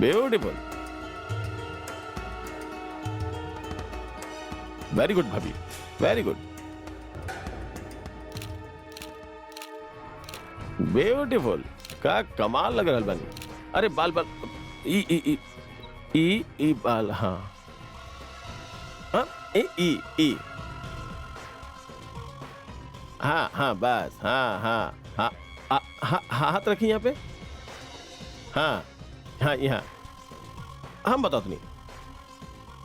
Beautiful, very good भाभी, very good, beautiful. का कमाल लग रहा बनी। अरे बाल बाल, ई ई ई ई ई बाल, हाँ हाँ, ई ई ई, हाँ हाँ बस, हाँ हाँ हाँ हाँ हाँ, हाथ रखिए यहाँ पे, हाँ हाँ यहाँ, हम बताओ तो नहीं,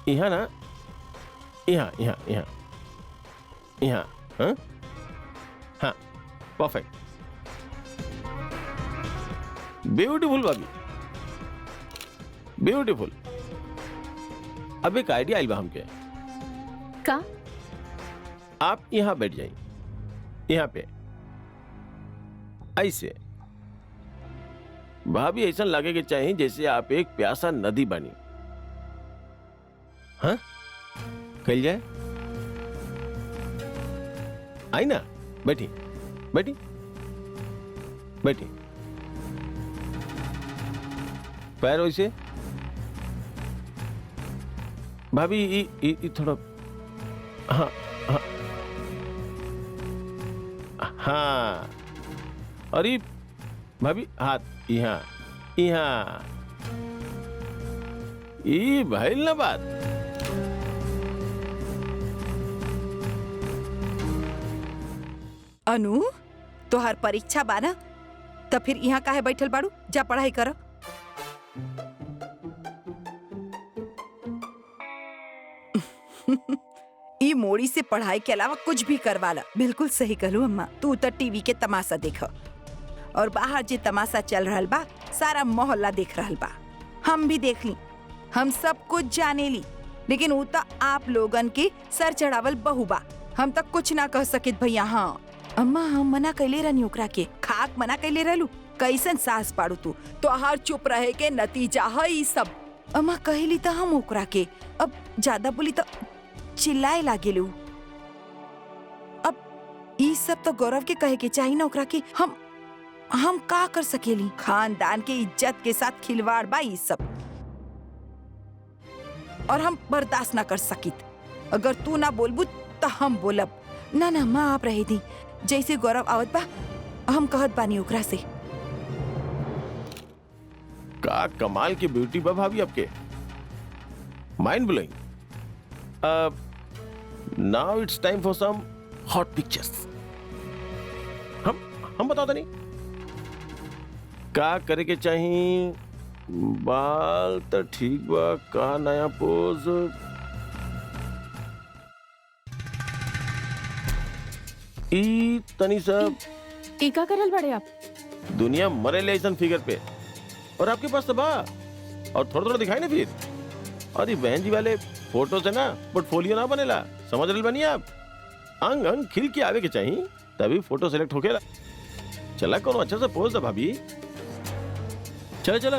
यहाँ ना, यहाँ यहाँ यहाँ यहाँ, हाँ हाँ, परफेक्ट, ब्यूटीफुल भाभी, ब्यूटीफुल। अब एक आइडिया आई बा हमके। का? आप यहां बैठ जाइए, यहां पे ऐसे। भाभी ऐसा लगे कि चाहिए जैसे आप एक प्यासा नदी बनी। हाँ, कल जाए, आई ना, बैठी बैठी बैठी, पैर वैसे। भाभी ई थोड़ा, हाँ हाँ हाँ, अरे भाभी हाथ यहाँ यहाँ, ई भइल ना बात। अनु, तोहार परीक्षा बाना तो फिर यहाँ काहे बैठल बाड़ू? जा पढ़ाई कर। ई मोड़ी से पढ़ाई के अलावा कुछ भी करवाला। बिल्कुल सही कहलू अम्मा। तू तो टीवी के तमाशा देख, और बाहर जे तमाशा चल रहल बा सारा मोहल्ला देख रहल बा। हम भी देख ली, हम सब कुछ जाने ली, लेकिन वो तो आप लोगन के सर चढ़ावल बहू बा। हम तक कुछ ना कह सकित भैया। हाँ अम्मा, हम मना कैले रहनी ओकरा के, खाक मना कैले रहलू। कैसन सास पाड़ू तू? तो हर चुप रहे के नतीजा है ई सब। अम्मा कहली तो हम ओकरा के, अब ज्यादा बोली तो चिल्लाए लागेलू। अब ई सब तो गौरव के कहे के चाहिए ना ओकरा के। हम का कर सकेली? खानदान के इज्जत के साथ खिलवाड़ बा ई सब, और हम बर्दाश्त ना कर सकित। अगर तू ना बोलबू तो हम बोलब। ना ना माँ, आप रहे दी। जैसे गौरव आवत बा हम कहत बानी ओकरा से। का कमाल की ब्यूटी बा भाभी आपके, mind blowing. Now it's time for some hot pictures. हम बताओ तो नहीं का करे के चाहिए। बाल तो ठीक बा, का नया पोज। ई तनी सब ई का करल बड़े आप? दुनिया मरे ले ऐसा फिगर पे, और आपके पास तो बा, और थोड़ा थोड़ा दिखाई ना फिर। अरे बहन जी वाले फोटो से ना पोर्टफोलियो ना बनेला, समझ रहे बनी आप। अंग अंग खिल के आवे के चाहिए, तभी फोटो सेलेक्ट होकेला। चला कौन अच्छा सा पोज था भाभी, चला चला।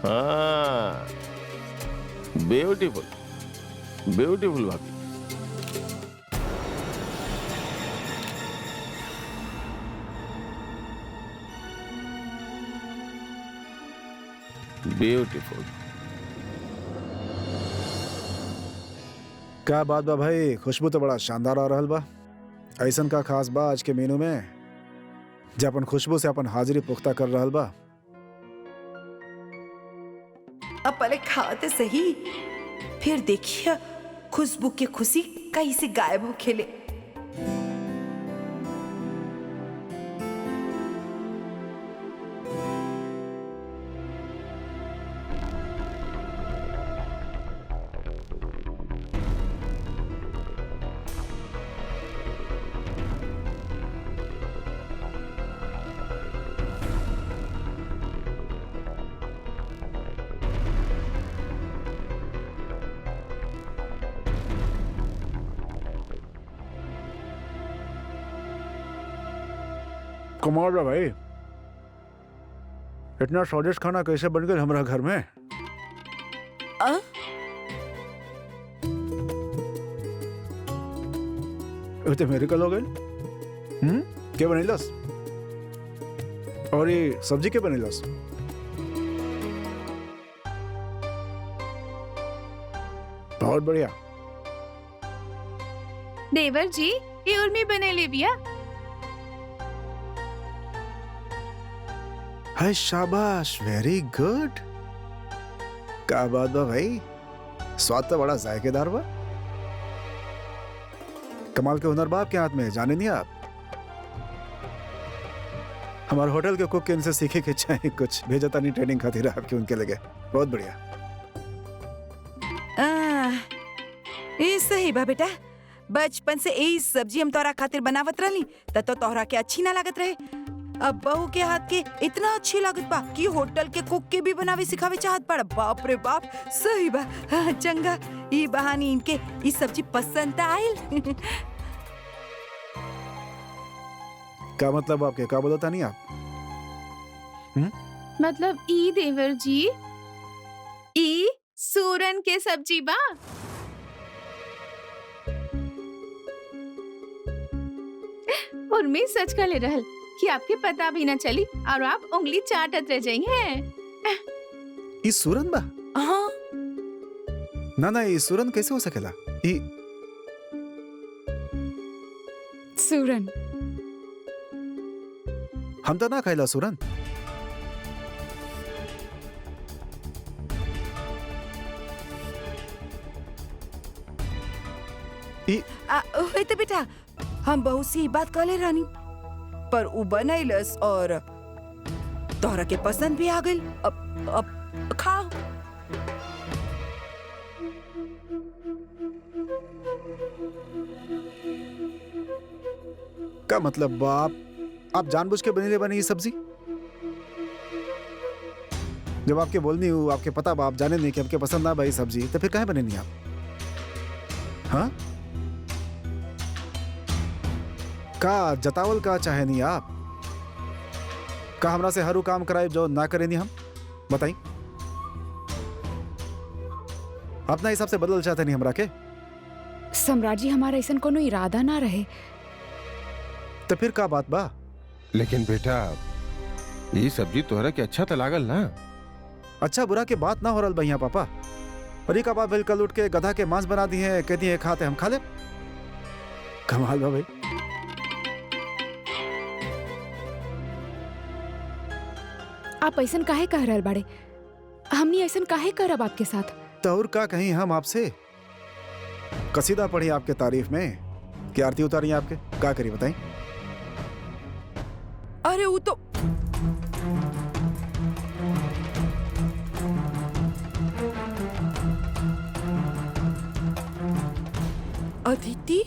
हाँ, ब्यूटीफुल ब्यूटीफुल भाभी, ब्यूटीफुल। क्या बात बा भाई, खुशबू तो बड़ा शानदार आ रहल बा। ऐसन का खास बा आज के मेनू में जे अपन खुशबू से अपन हाजिरी पुख्ता कर रहल बा? अब पहले खाते सही, फिर देखिए खुशबू की खुशी कैसे गायब हो खेले। कमाल बा भाई, इतना स्वादिष्ट खाना कैसे बन गया हमारा घर में? ये तो मेरिकल हो गई। के बनेलस? और ये सब्जी के बनेलस? बहुत बढ़िया। देवर जी ये उर्मी बने ले बिया। हाय शाबाश, वेरी गुड। क्या बात बा भाई, स्वाद तो बड़ा जायकेदार बा। कमाल के हुनर बा आपके हाथ में, जाने नहीं आप? हमारे होटल के कुक के इनसे सीखे के चाहे कुछ भेजा तानी ट्रेनिंग खातिर आपके उनके लगे। बहुत बढ़िया। ये सही बा बेटा, बचपन से यही सब्जी हम तोरा खातिर बनावत रहली तो तोहरा के अच्छी ना लागत रहे। अब बहू के हाथ के इतना अच्छी लागत बा कि होटल के कुक के भी बनावे सिखावे चाहत पड़ा। बाप रे बाप, सही बा। हाँ, चंगा ई बहानी इनके ई सब्जी पसंद आइल। क्या मतलब आपके, क्या बोलता नहीं आप? मतलब ई देवर जी ई सूरन के सब्जी बा। उर्मी सच का ले रहल कि आपके पता भी ना चली और आप उंगली चाटत रह जाइए। ई सूरन बा? हाँ ना ई सूरन कैसे हो सकेला? ई सूरन हम तो ना खाइला सूरन। ओहे तो बेटा, हम बहू से ई बात कहले रानी, पर उ बनैलस और तोहरा के पसंद भी आ गइल। अब खाओ। क्या मतलब आप जानबूझ के बनी ये सब्जी? जब आपके बोलनी हूँ, आपके पता बा, आप जाने नहीं कि आपके पसंद ना भाई सब्जी, तो फिर काहे बने नहीं आप? हाँ, का जतावल का चाहे नहीं आप? का हमरा से हरू काम कराए जो ना करे नहीं हम? बताई। अपना हिसाब से बदल चाहते नहीं हमरा के? सम्राट जी, हमारा ऐसा कोनो इरादा ना रहे। तो फिर का बात बा? लेकिन बेटा, ये सब्जी तोहरा के अच्छा तो लागल ना? अच्छा बुरा के बात ना हो रहा भैया पापा। और ये का बात बिल कल उठ के गधा के मांस बना दी है, कहती है खाते हम खा ले। कमाल बा भाई। आप ऐसा काहे कह रहल बाड़े? हमनी ऐसा काहे करब आपके साथ? तो और का कहीं हम आपसे? कसीदा पढ़ी आपके तारीफ में, क्या आरती उतारी आपके, का करी बताई? अरे वो तो अदिति।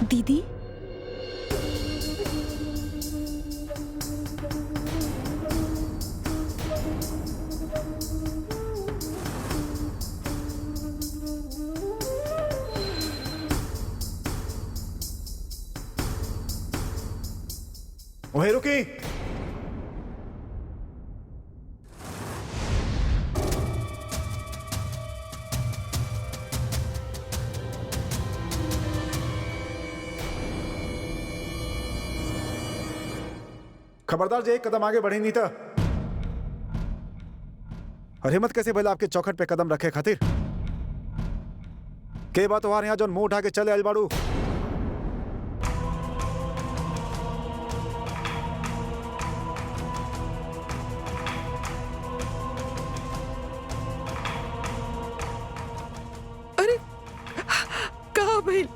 दीदी, वहीं रुकी। खबरदार जे एक कदम आगे बढ़ी नहीं था। और हिम्मत कैसे भला आपके चौखट पे कदम रखे खातिर? के बात हमारे यहाँ जो मुंह उठा के चले अलबाड़ू। अरे कहा भइल?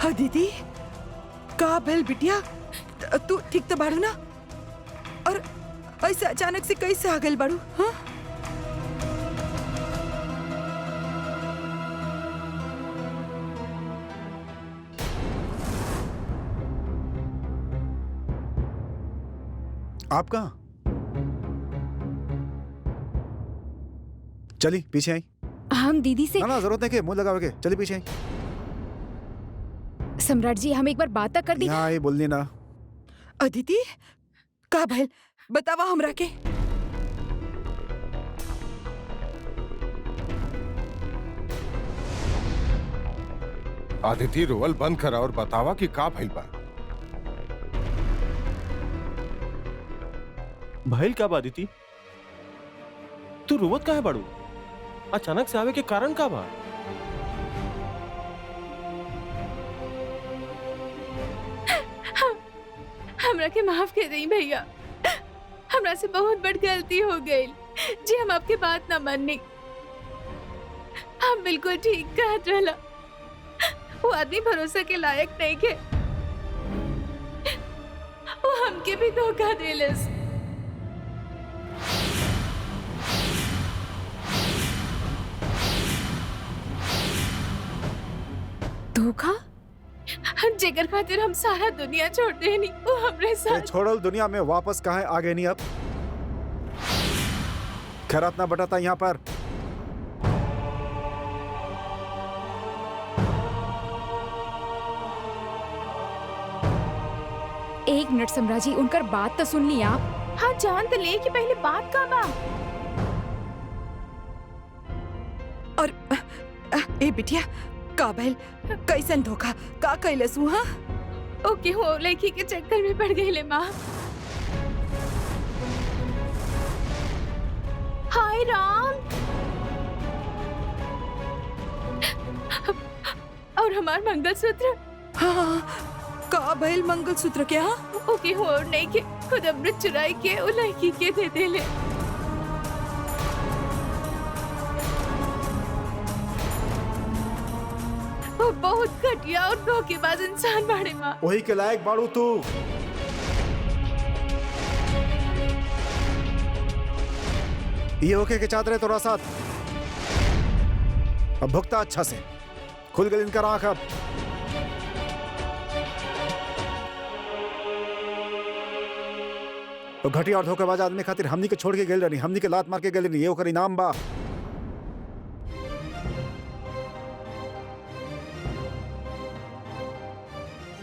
हाँ दीदी, कहा भइल बिटिया? तू ठीक तो बाड़ू ना? और ऐसे अचानक से कैसे आ गइल बाड़ू? हाँ? आप कहाँ? चली पीछे आई। हम दीदी से। ना ना जरूरत नहीं के मुंह लगाओगे, चली पीछे आई। सम्राट जी हम एक बार बात तक कर दी। यहाँ आई बोलनी ना। अदिति का भइल बतावा हमरा के। आदिति रोवल बंद करा और बतावा कि का भइल बा। भइल का बा अदिति? तू रोवत काहे बाड़ू? अचानक से आवे के कारण का बा? हमरा के माफ कर दी भैया, हमरा से बहुत बड़ गलती हो गई जी। हम आपके बात ना माननी। हम बिल्कुल ठीक कहत रहला, वो आदमी भरोसा के लायक नहीं के। वो हमके भी धोखा देलस। धोखा? जेकर खातिर हम सारा दुनिया छोड़ देनी, वो हमरे ते साथ। छोड़ल दुनिया में वापस कहाँ आगे नहीं अब। खैरात ना बटाता यहाँ पर। एक मिनट सम्राट जी, उनकर बात तो सुन ली आप। हाँ जान तो ले कि पहले बात का बा। और ए बिटिया का भइल, कैसन धोखा का कैलसू? हाँ ओके हो लड़की के चक्कर में पड़ गई ले माँ। हाय राम। और हमार मंगलसूत्र। हाँ का भइल मंगलसूत्र के? हाँ ओके हो और नहीं के खुद अमृत चुराई के वो लड़की के दे दे ले। वो बहुत घटिया और धोखेबाज इंसान बाड़े माँ। वही के लायक बाड़ू तू। ये ओके के चादरे तोरा साथ। अब भुगता अच्छा से। खुल गई इनका आंख अब। तो घटिया और धोखेबाज आदमी खातिर हमनी के छोड़ के गेल रहनी, हमनी के लात मार के गेल रहनी, ये ओकर इनाम बा।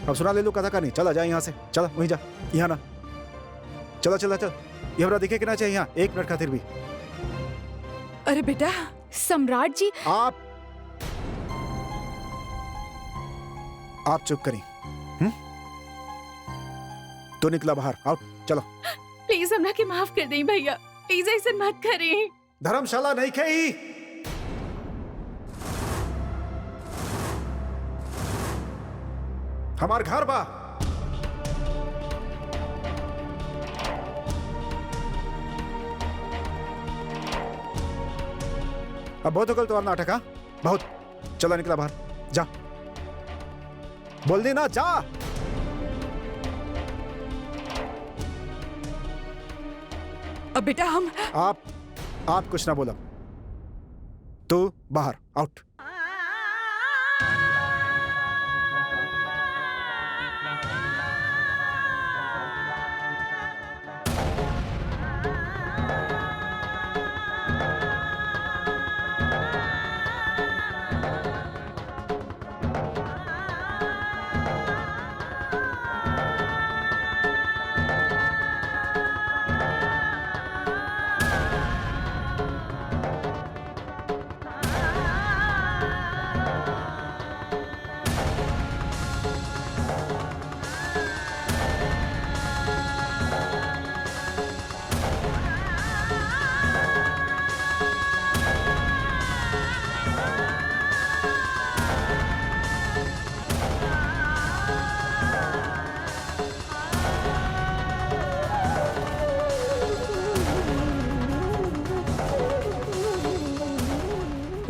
अब सुना ले लो कथा कहानी। चला जा यहाँ से, चला वहीं जा, यहाँ ना। चला चला चल, ये हमरा दिखे कि ना चाहिए यहाँ एक मिनट खातिर भी। अरे बेटा सम्राट जी आप चुप करी। तो निकला बाहर, आउट, चलो। प्लीज हमरा के माफ कर दें भैया, प्लीज ऐसे मत करें। धर्मशाला नहीं खेई। हमार घर बा। अब बहुत हो गल तुम्हारा नाटक। हाँ बहुत। चला निकला बाहर, जा। बोल दी ना, जा। अब बेटा हम आप कुछ ना बोला। तू बाहर, आउट।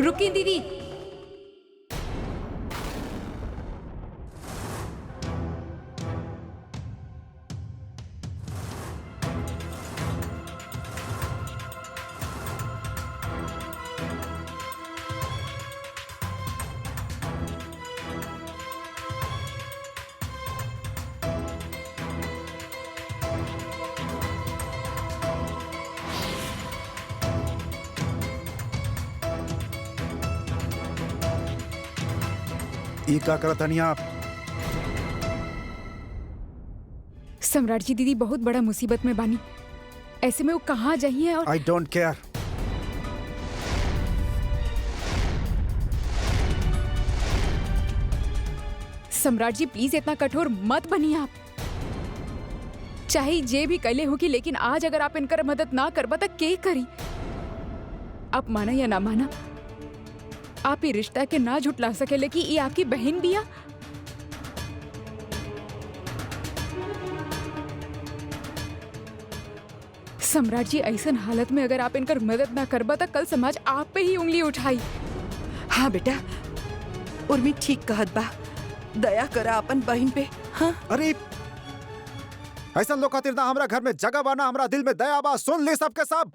रुकी दीदी। ये का करत हनी आप? सम्राट जी, दीदी बहुत बड़ा मुसीबत में बानी। ऐसे में वो कहाँ जाइए? और आई डोंट केयर। सम्राट जी प्लीज इतना कठोर मत बनिए आप। चाहे जे भी कैले होगी, लेकिन आज अगर आप इनकर मदद ना करबा तो के करी? आप माना या ना माना, आप ये रिश्ता के ना झुटला सकेले कि ये आपकी बहन बिया। सम्राट जी, ऐसन हालत में अगर आप इनकर मदद ना करबा तो कल समाज आप पे ही उंगली उठाई। हाँ बेटा, उर्मी ठीक कहत बा। दया करा अपन बहन पे। हाँ अरे ऐसा लोग खातिर ना हमरा घर में जगह बा, ना हमरा दिल में दया बा। सुन ले सबके सब।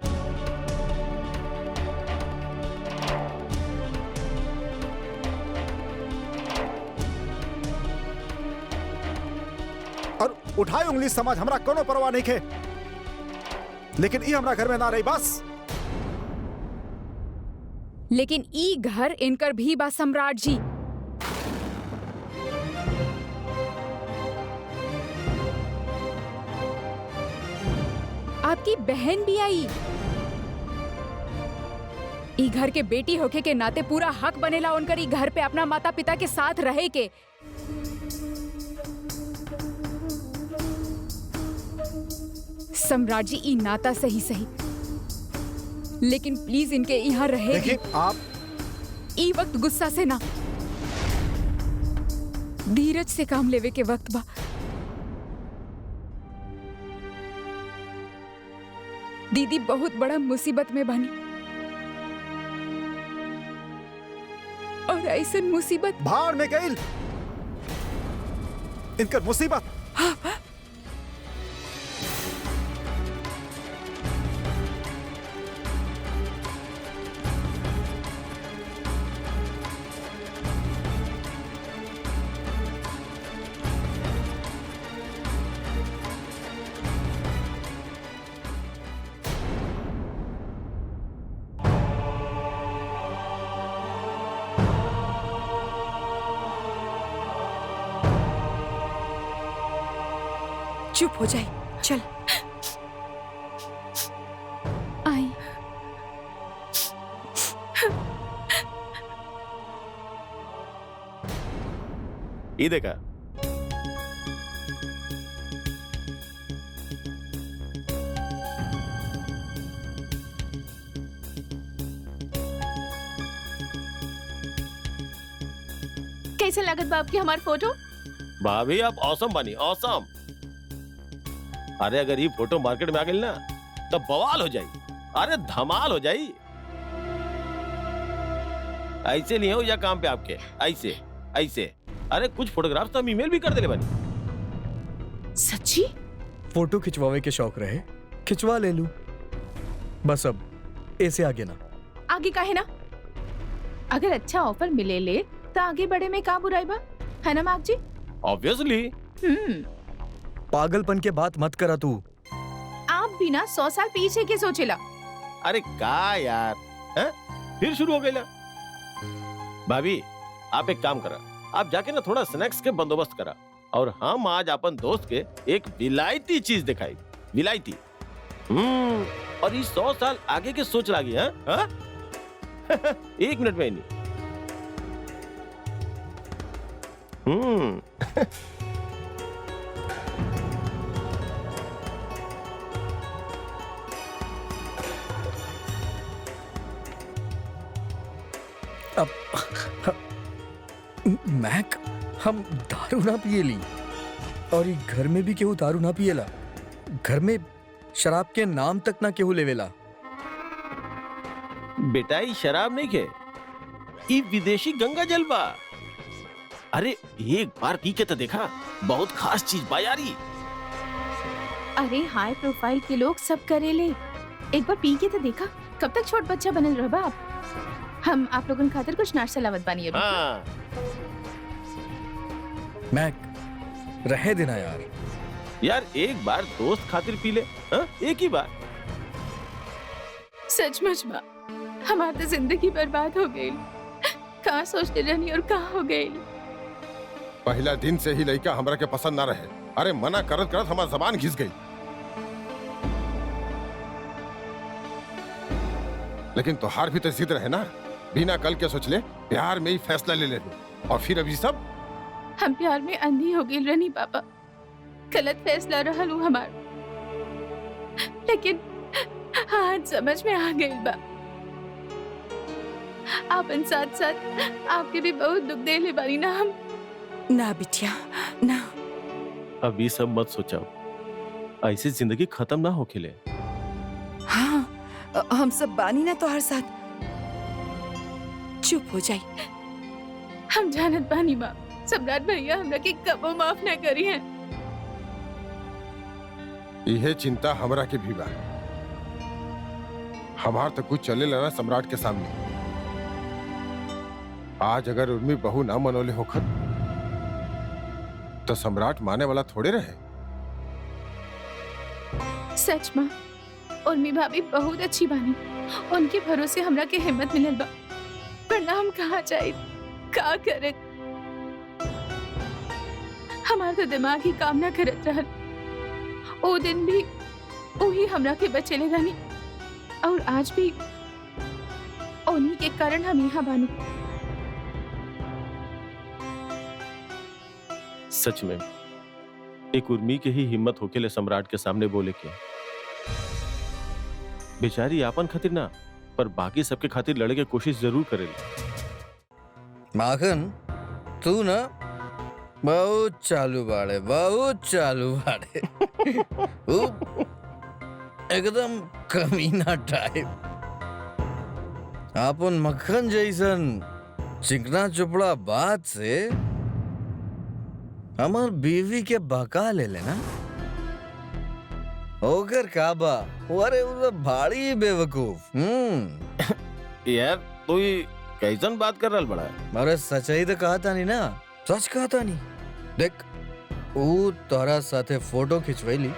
और उठाई उंगली समाज, हमरा कोनो परवाह नहीं खे, लेकिन ई हमरा घर में ना रही बस। लेकिन ई घर इनकर भी बा सम्राट जी। आपकी बहन भी आई। ई घर के बेटी होके के नाते पूरा हक बनेला उनकर ई घर पे अपना माता पिता के साथ रहे के। सम्राट जी, ई नाता सही सही, लेकिन प्लीज इनके यहाँ रहे। देखिए आप, ई वक्त गुस्सा से ना, धीरज से काम लेवे के वक्त बा। दीदी बहुत बड़ा मुसीबत में बनी, और ऐसा मुसीबत भाड़ में गई इनकर मुसीबत। चुप हो जाए, चल। आई। ये देखा, कैसे लागत बा आपकी हमार फोटो? भाभी आप औसम बनी, औसम। अरे अगर ये फोटो मार्केट में आ गई ना तो बवाल हो जाई, अरे धमाल हो जाई। ऐसे नहीं हो या काम पे आपके, ऐसे ऐसे। अरे कुछ फोटोग्राफ्स तो हम ईमेल भी कर देले बनी। सच्ची? फोटो खिंचवावे के शौक रहे, खिंचवा ले लूं। बस अब ऐसे आगे ना। आगे काहे ना? अगर अच्छा ऑफर मिले ले तो आगे बढ़े में का बुराई बा, है ना माक जी? ऑब्वियसली। पागलपन के बात मत करा तू। आप भी ना 100 साल पीछे के सोचेला। अरे का यार, हैं? फिर शुरू हो गई ना। भाभी आप एक काम करा, आप जाके ना थोड़ा स्नैक्स के बंदोबस्त करा, और हम आज अपन दोस्त के एक विलायती चीज दिखाई। विलायती। और ये 100 साल आगे के सोच लागी है। हाँ? 1 मिनट में नहीं। अब मैक, हम दारू ना पिए ली, और ये घर में भी केहू दारू ना पिएला। घर में शराब के नाम तक ना केहू लेवेला। बेटा ये शराब नहीं के, ये विदेशी गंगा जल बा। अरे एक बार पी के तो देखा, बहुत खास चीज बा यारी। अरे हाई प्रोफाइल के लोग सब करेले, एक बार पी के तो देखा। कब तक छोट बच्चा बनल रहा आप? हम आप लोगन खातिर कुछ नाश्ता लावत बानी अभी। हाँ। मैक, रहे देना यार। यार एक बार दोस्त खातिर पी ले, हाँ? एक ही बार। सचमुच बा, हमारी तो जिंदगी बर्बाद हो गई। कहाँ सोचते रहनी और कहाँ हो गई। पहला दिन से ही लड़का हमरा के पसंद ना रहे। अरे मना करत करत हमार जबान घिस गई। लेकिन तोहार भी तो जिद रहे ना, बिना कल के सोच ले प्यार में ही फैसला ले ले और फिर अभी सब। हम प्यार में अंधी हो गई रनी पापा, गलत फैसला रहल हूँ हमार, लेकिन आज समझ में आ गई बा। आपन साथ साथ आपके भी बहुत दुख देले बानी ना हम। ना बिटिया ना। अब ये सब मत सोचाओ, ऐसी जिंदगी खत्म ना हो खेले। हाँ हम सब बानी ना तोहर साथ। चुप हो जाई। हम जानत बानी माँ, सम्राट भैया हमरा के कबो माफ ना करी है। यह चिंता हमरा के भी बा। हमार तो कुछ चले लगा सम्राट के सामने। आज अगर उर्मी बहू ना मनोले होखत तो सम्राट माने वाला थोड़े रहे। सच माँ, उर्मी भाभी बहुत अच्छी बानी, उनके भरोसे हमरा के हिम्मत मिलल बा, वरना हम कहाँ जाए, का करे। हमार तो दिमाग ही काम ना करत रहल। ओ दिन भी वही हमरा के बचेले रहनी, और आज भी उन्हीं के कारण हम यहाँ बानी। सच में एक उर्मी के ही हिम्मत होकेले सम्राट के सामने बोले के। बेचारी आपन खातिर ना, पर बाकी सबके खातिर लड़े के कोशिश जरूर करेली। माखन तू ना बहुत चालू बाड़े, बहुत चालू बाड़े। उ एकदम कमीना टाइप। आपन मक्खन जैसन चिकना चुपड़ा बात से हमार बीवी के बका ले लेना। ओकर का बा, अरे वो भारी बेवकूफ। यार तू ही कैसन बात कर रहा बड़ा। अरे सच्चाई तो कहा था नहीं ना, सच कहा था नहीं। देख वो तोरा साथे फोटो खिंचवैली,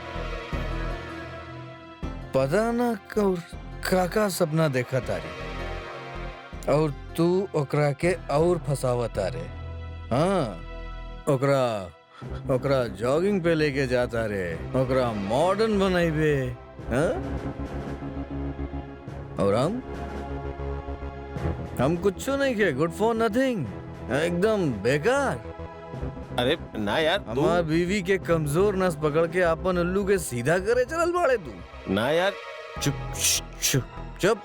पता ना काका सपना देखा तारी, और तू ओकरा के और फसावा तारे। हाँ ओकरा जॉगिंग पे लेके जाता रे, ओकरा मॉडर्न बनाइबे। हाँ? और हम कुछ नहीं के, गुड फॉर नथिंग, एकदम बेकार। अरे ना यार तू। हमार बीवी के कमजोर नस पकड़ के अपन उल्लू के सीधा करे चलल बाड़े तू। ना यार चुप चुप चुप।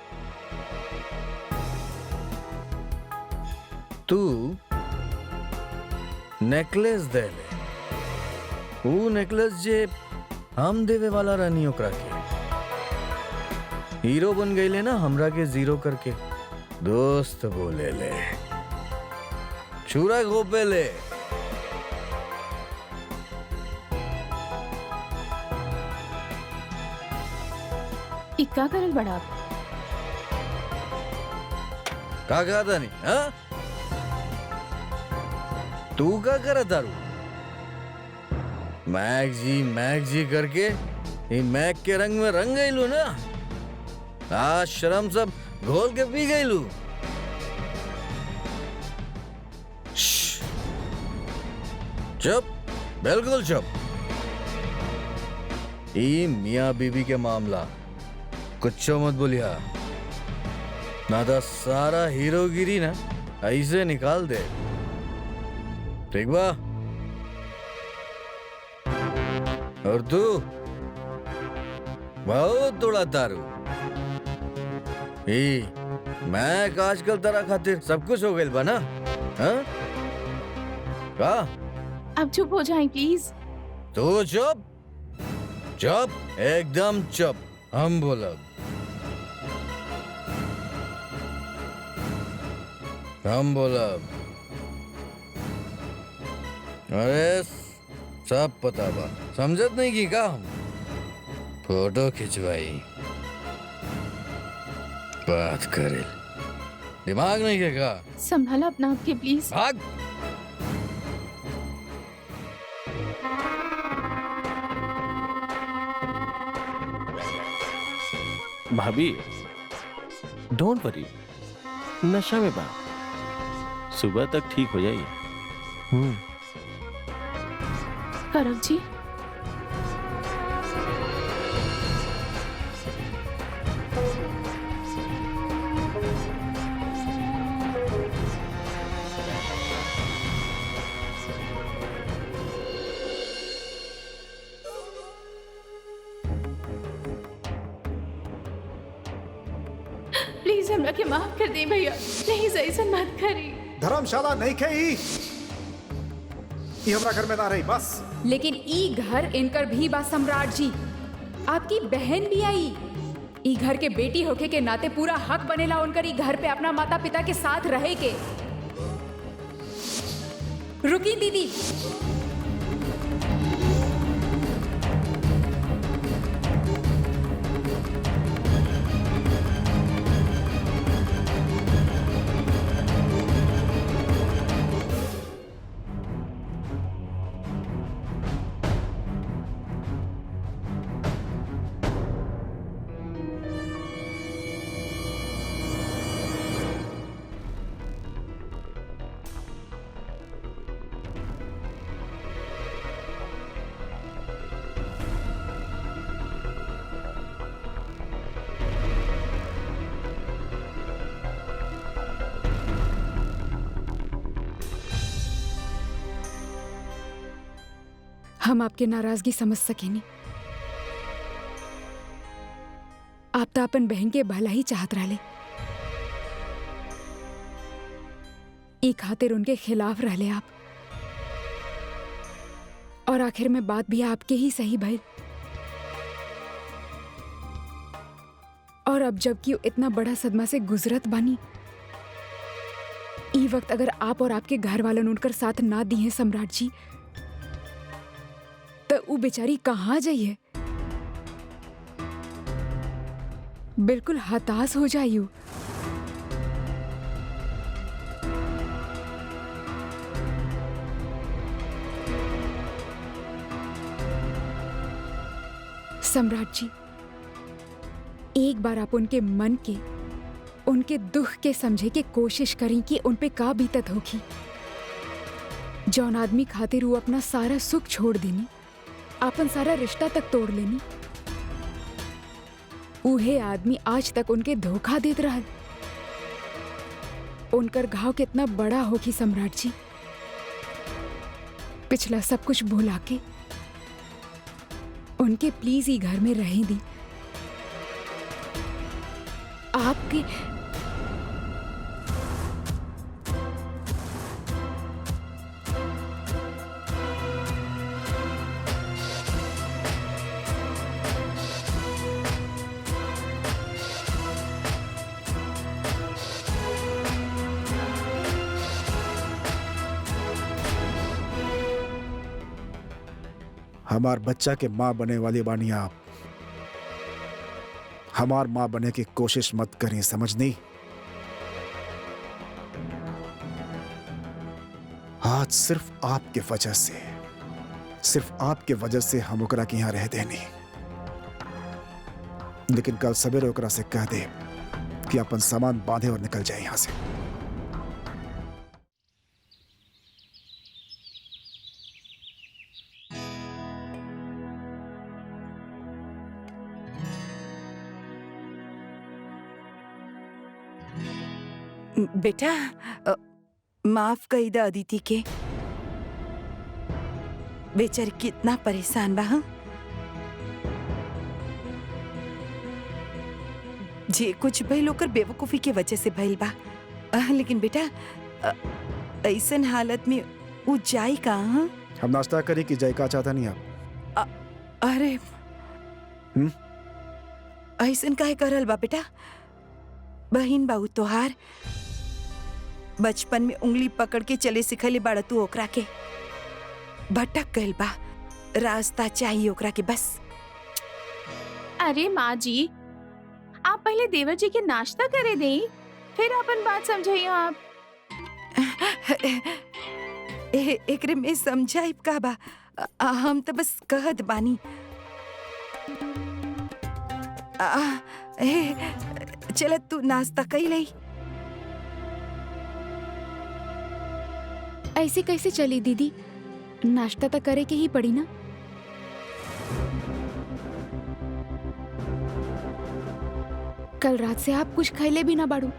तू नेकलेस दे ले, वो नेकलेस जे हम देवे वाला रहनी ओकरा के। हीरो बन गई ले ना हमरा के जीरो करके। दोस्त बोले ले, छुरा घोपे ले। इक्का करल बड़ा। का कहा था नहीं? हाँ? तू का कर तारू? मैग जी करके ये मैग के रंग में रंग गई लू ना। आज शर्म सब घोल के पी गई लू। चुप, बिल्कुल चुप। ये मियाँ बीवी के मामला कुछ मत बोलिया, ना तो सारा हीरोगिरी ना ऐसे निकाल दे। ठीक बा? और तू बहुत उड़ा तारू। मैं आजकल तेरा खातिर सब कुछ हो गई बा ना? हाँ? का? अब चुप हो जाएं प्लीज। तू चुप, चुप, एकदम चुप। हम बोलब, हम बोलब। अरे सब पता बा, समझत नहीं की का हम फोटो खिंचवाई बात करे, दिमाग नहीं के का? संभाला अपना आप के प्लीज। भाग। भाभी डोंट वरी, नशा में बा, सुबह तक ठीक हो जाएगी। करक जी, प्लीज हमरा के माफ कर दे भैया, प्लीज ऐसा मत करी। धर्मशाला नहीं खेई, ये हमरा घर में ना रही बस। लेकिन ई घर इनकर भी बा सम्राट जी। आपकी बहन भी आई। ई घर के बेटी होके के नाते पूरा हक बनेला उनकर ई घर पे अपना माता पिता के साथ रहे के। रुकी दीदी, हम आपके नाराजगी समझ सकेनी। आप तो अपन बहन के भला ही चाहत रहले, ई खातिर उनके खिलाफ रहले आप, और आखिर में बात भी आपके ही सही भइल। और अब जबकि इतना बड़ा सदमा से गुजरत बानी, ई वक्त अगर आप और आपके घर वालन उनकर साथ ना दी हैं सम्राट जी, तो वो बेचारी कहाँ जाइए? बिल्कुल हताश हो जाइयो। सम्राट जी, एक बार आप उनके मन के, उनके दुख के समझे के कोशिश करें कि उन पे का बीतत होगी। जौन आदमी खातिर वो अपना सारा सुख छोड़ देनी, अपन सारा रिश्ता तक तोड़ लेनी, उहे आदमी आज तक उनके धोखा देत रहल। उनकर घाव कितना बड़ा होगी सम्राट जी। पिछला सब कुछ भुला के उनके प्लीज ही घर में रहें दी। आपके हमार बच्चा के माँ बने वाली बानी आप। हमार माँ बने की कोशिश मत करें, समझनी? आज सिर्फ आपके वजह से, सिर्फ आपके वजह से हम ओकरा के यहाँ रह देनी। लेकिन कल सवेरे ओकरा से कह दे कि अपन सामान बांधे और निकल जाए यहाँ से। बेटा, माफ कही द अदिति के। बेचारी कितना परेशान बा। हाँ? जे कुछ भइल ओकर बेवकूफी के वजह से भइल बा। लेकिन बेटा, ऐसन हालत में वो जाई कहाँ? हम नाश्ता करी कि जाए का चाहता नहीं आप? अरे ऐसन काहे करल बा बेटा? बहिन बाऊ तोहार बचपन में उंगली पकड़ के चले सिखले बाड़ा तू ओकरा के। भटक गइल बा, रास्ता चाहिए ओकरा के बस। अरे माँ जी, आप पहले देवर जी के नाश्ता करे दें, फिर अपन बात समझाइए आप। एकरे में समझाइब का बा? हम तो बस कहत बानी। चल तू नाश्ता कई लई। ऐसे कैसे चली दीदी? नाश्ता तो करे के ही पड़ी ना। कल रात से आप कुछ खैले भी ना बाड़ू।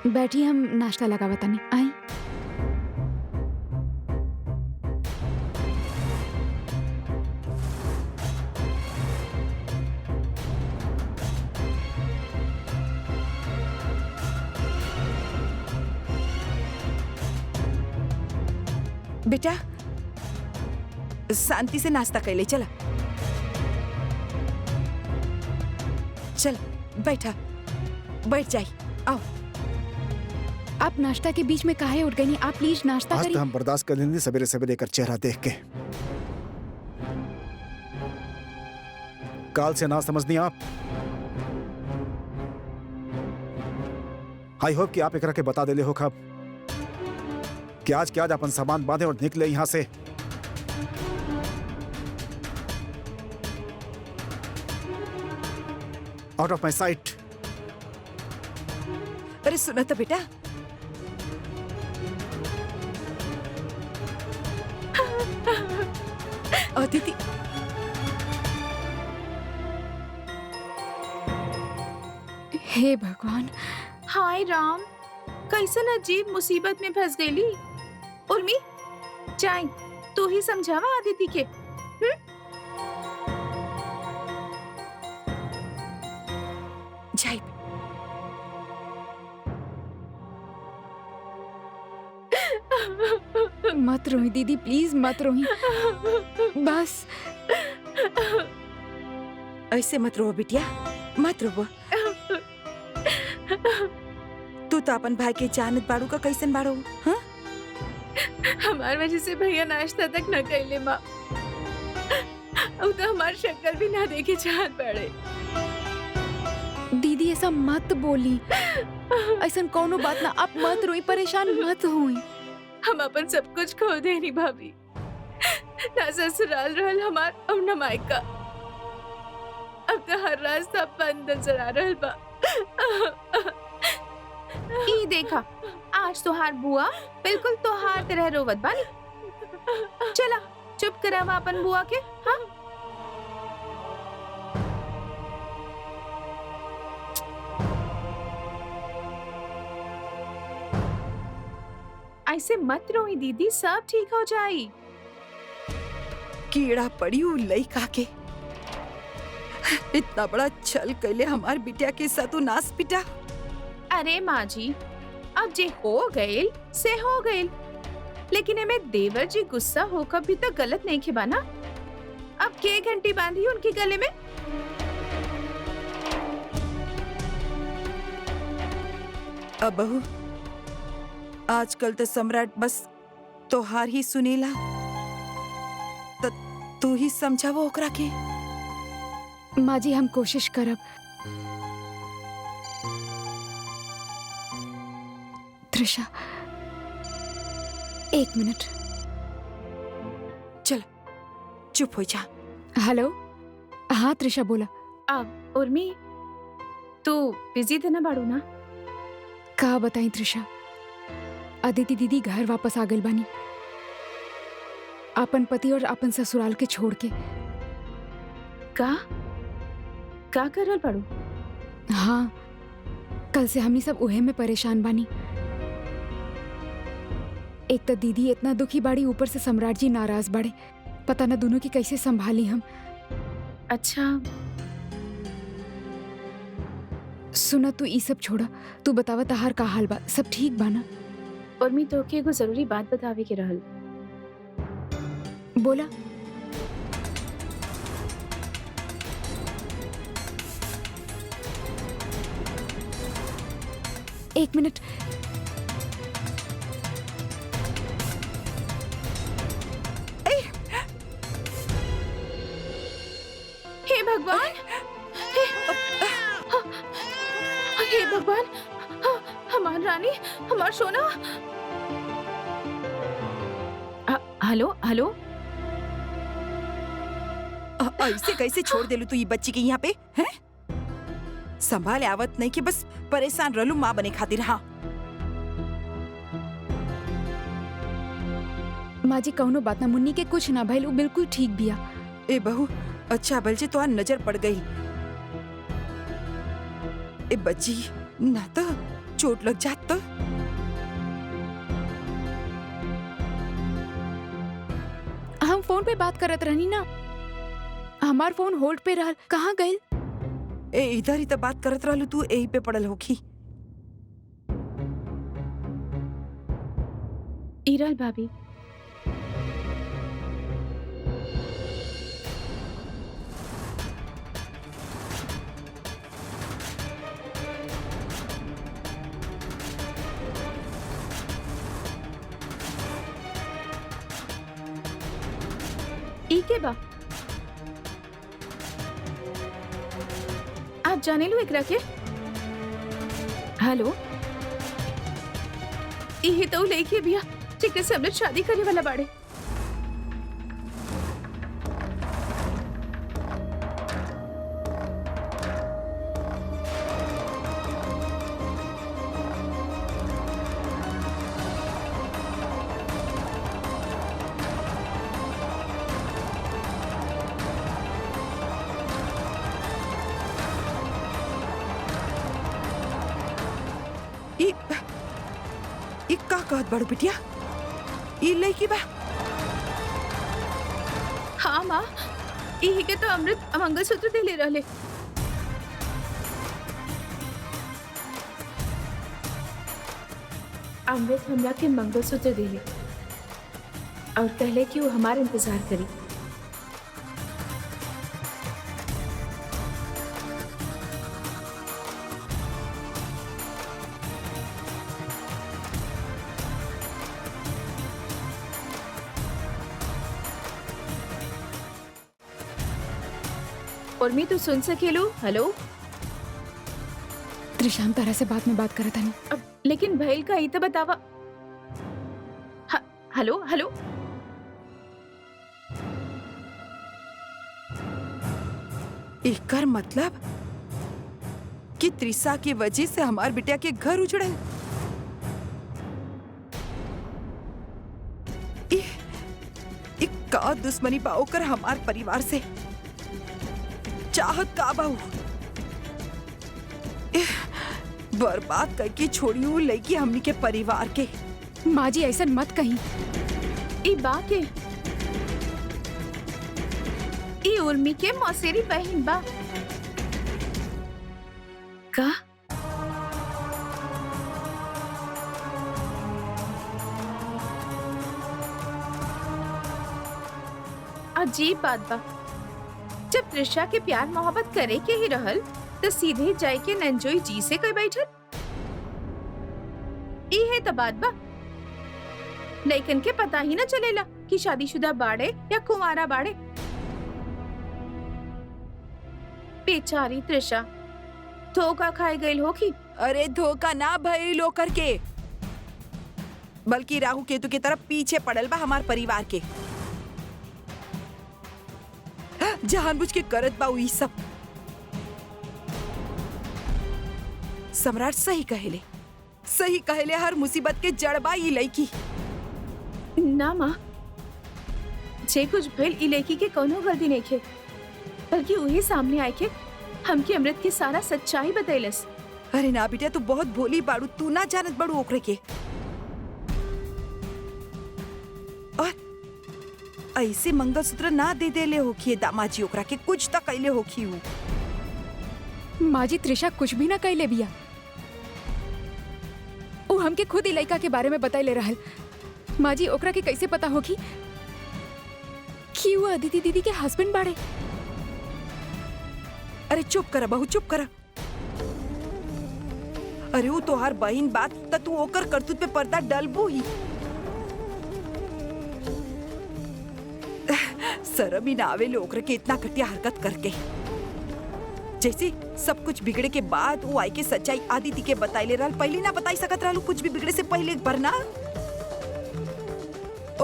बैठी, हम नाश्ता लगा बतानी आई। बेटा शांति से नाश्ता कर ले, चला चल बैठा, बैठ जाई, आओ। आप नाश्ता के बीच में काहे उठ गई? आप प्लीज नाश्ता आज करिए। तो हम बर्दाश्त कर लेंगे सवेरे सवेरे कर चेहरा देख के। काल से ना समझनी आप। आई होप कि आप एकरा के बता देले हो खब कि आज के आज अपन सामान बांधे और निकले यहां से। Out of my site. अरे सुना तो बेटा, अदिति हे भगवान, हाय राम, कैसन अजीब मुसीबत में फंस गईली। उर्मी, जाए तू ही समझावा आदिति के। जाई। मत रोई दीदी, प्लीज मत रोई। बस ऐसे मत रो बिटिया, मत रो। तू तो अपन भाई के जानत बाड़ू का कैसन बाड़ू? हाँ, हमार वजह से भैया नाश्ता तक न कैले माँ। अब तो हमार शक्ल भी ना देखे चाहत पड़े। दीदी ऐसा मत बोली, ऐसा कोनो बात ना। आप मत रोई, परेशान मत होई। हम अपन सब कुछ खो देनी भाभी, ना ससुराल रहल हमार और न मायका। अब तो हर रास्ता बंद नजर आ रहल बा। ई देखा, आज तोहार बुआ बिल्कुल तोहार तरह रोवत बानी। चला चुप करावा अपन बुआ के। हाँ, ऐसे मत रोई दीदी, सब ठीक हो जाई। कीड़ा पड़ी उ लइका के। इतना बड़ा छल कैले हमार बिटिया के सतुनाश पिटा। अरे माँ जी, अब जे हो गइल से हो गइल, लेकिन एमें देवर जी गुस्सा होकर भी तो गलत नहीं खिबा ना। अब के घंटी बांधी उनके गले में। अब बहू, आजकल तो सम्राट बस तोहार ही सुनेला, तो तू ही समझावो ओकरा के। माँ जी, हम कोशिश करब। त्रिशा, एक मिनट। चल चुप हो जा। हेलो, हाँ त्रिशा बोला। अब उर्मी, तू बिजी थे ना बाड़ू ना? का बताई त्रिशा, अदिति दीदी घर वापस आ गई बानी, अपन पति और अपन ससुराल के छोड़ के। का करल बाड़ू? हाँ, कल से हमनी सब उहे में परेशान बानी। एक तो दीदी इतना दुखी बाड़ी, ऊपर से सम्राट जी नाराज बाड़े। पता ना दोनों की कैसे संभाली हम। अच्छा, सुना तू ई सब छोड़ा, तू बतावा तहार का हाल बा, सब ठीक बा ना? उर्मी तोके एगो जरूरी बात बतावे के रहल। बोला। एक मिनट। हे भगवान, हे भगवान, हमार रानी, हमार सोना। हेलो हेलो, ऐसे कैसे छोड़ देलू तू ये बच्ची के यहाँ पे हैं? संभाल आवत नहीं कि बस परेशान रहलू माँ बने खातिर। हाँ माँ जी कौनो बात ना, मुन्नी के कुछ ना भइल, उ बिल्कुल ठीक बिया। ए बहू, अच्छा भल जे तोहार नजर पड़ गई। ए बच्ची ना तो चोट लग जात तो। हम फोन पे बात करत रहनी ना, हमार फोन होल्ड पे रहल, कहाँ गइल? ए इधर ही तो बात करत रहलू तू, यही पे पड़ल होखी। इरल भाभी, ई के बा? आप जाने लो एकरा के? हेलो, इहे तो लइके बिया जेकरे से हमने शादी करे वाला बाड़े। ई का कहत बड़ू बिटिया? ई लइकी बा? हाँ माँ, इही के तो अमृत मंगलसूत्र दे ले रहले। अमृत हमरा के मंगलसूत्र देले और कहले कि वो हमारा इंतजार करी। और मैं तो सुन सकेलू। हेलो, त्रिशाम तरह से बात में बात करत हनी। अब लेकिन भैल का ही तो बतावा। हेलो हेलो, एकर मतलब कि त्रिशा की वजह से हमार बिटिया के घर उजड़े। का दुश्मनी पाओ कर हमार परिवार से चाहत का बाऊ बर्बाद करके छोड़ियो लड़की हमनी के परिवार के। माँ जी ऐसा मत कहीं। ई बा के ई उर्मी के मौसेरी बहन बा का? अजीब बात बा, जब त्रिशा के प्यार मोहब्बत करे के ही रहल तो सीधे जाए के नंजोई जी से कई बैठल। ई है तो बात बा, लेकिन के पता ही ना चलेला कि शादीशुदा बाड़े या कुंवारा बाड़े। बेचारी त्रिशा धोखा खाए गई होगी। अरे धोखा ना भइलो करके, बल्कि राहु केतु की तरफ पीछे पड़ल बा हमार परिवार के। जानबूझ के करत बा ई सब। सम्राट सही कहेले हर मुसीबत के जड़ बा ई लड़की। ना माँ, जे कुछ भइल ई लड़की के कोनो गलती नहीं खे, बल्कि वही सामने आए के हमके अमृत की सारा सच्चाई बतैलस। अरे ना बेटा, तू बहुत भोली बाड़ू, तू ना जानत बाड़ू ओकरे के। और ऐसे मंगलसूत्र ना दे देले होखिए दामाजी ओकरा के, कुछ तक कैले होखी हूँ। माँ जी त्रिशा कुछ भी ना कैले बिया, वो हमके खुद ही लड़का के बारे में बताइले रहल। माँ जी ओकरा के कैसे पता होगी कि वो अदिति दीदी के हस्बैंड बाड़े? अरे चुप करा बहू, चुप करा। अरे वो तोहार बहन बात त तू ओकर करतूत पे पर्दा डलबू ही। शर्म ही ना आवे ओकरे के इतना घटिया हरकत करके। जैसे सब कुछ बिगड़े के बाद वो आई के सच्चाई आदिति के बताइले रहल, पहले ना बताई सकत रहलू कुछ भी बिगड़े से पहले भरना।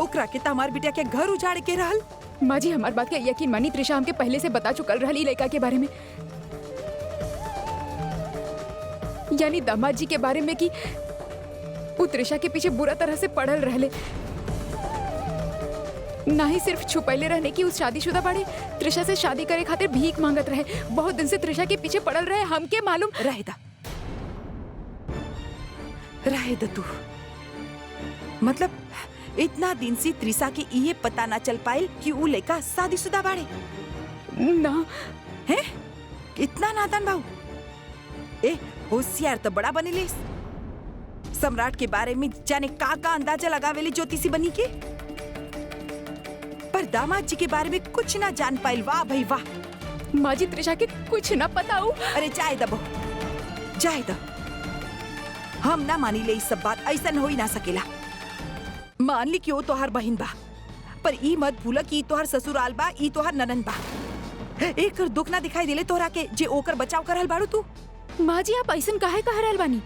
ओकरा के तमार बिटिया के घर उजाड़ के रहल। माँ जी हमार बात के यकीन मानी, त्रिशा हमके पहले से बता चुकल रहल ई लड़का के बारे में, यानी दामाद जी के बारे में कि वो त्रिशा के पीछे बुरा तरह से पड़ल रहले। ना ही सिर्फ छुपैले रहने की उस शादीशुदा बाड़े, त्रिशा से शादी करे खातिर भीख मांगत रहे, बहुत दिन से त्रिशा के पीछे पड़ल रहे। हमके मालूम रहे दा तू, मतलब इतना दिन से त्रिशा के ये पता ना चल पाइल कि वो लड़का शादीशुदा बाड़े ना है। इतना नादान भाऊ, ए होशियार तो बड़ा बनेले। सम्राट के बारे में जाने का अंदाजा लगावेले ज्योतिषी बनी के, पर दामाद जी के बारे में कुछ ना जान पाइल। वाह भाई वाह। माँ जी त्रिशा के कुछ ना पता हो। अरे जाए दबो, जाए द, हम ना मानी ले सब बात, ऐसा हो ही ना सकेला। मान ली कि वो तोहार बहन बा, पर ई मत भूला कि ई तोहार ससुराल बा, ई तोहार ननन बा। एक दुख ना दिखाई देले तोहरा के जे ओकर बचाव करल बाड़ू तू। माँ जी आप ऐसन काहे कह रहल बानी?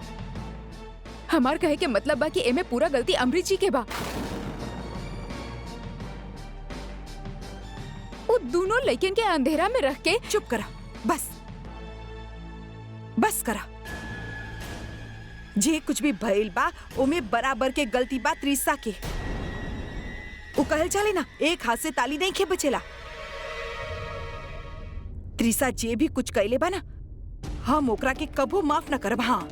हमार कहे के मतलब बा कि एमे पूरा गलती अमृत जी के बा। वो दोनों लड़कियन के अंधेरा में रख के चुप करा, बस बस करा। जे कुछ भी भइल बा ओमे बराबर के गलती बा त्रिशा के। वो कहल चले ना, एक हाथ से ताली नहीं खे बचेला। त्रिशा जे भी कुछ कहले बा ना, हम ओकरा के कबो माफ न करब। हाँ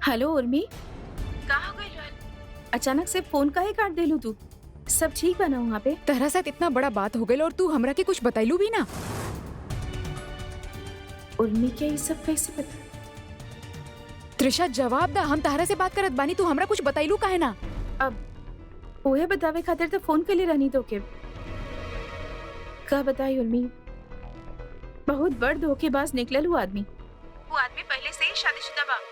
हेलो उर्मी, कहाँ हो गई रहल? अचानक से फोन काहे काट देलू तू? सब ठीक बना वहाँ पे? तहरा साथ इतना बड़ा बात हो गई और तू हमरा के कुछ बताइलू भी ना। उर्मी क्या ये सब कैसे पता? त्रिशा जवाब दा, हम तहरा से बात करत बानी, तू हमरा कुछ बताइलू काहे ना? अब ओहे बतावे खातिर तो फोन के लिए रहनी तो के का बताई उर्मी, बहुत बड़ धोखेबाज निकलल वो आदमी। वो आदमी पहले से ही शादीशुदा बा।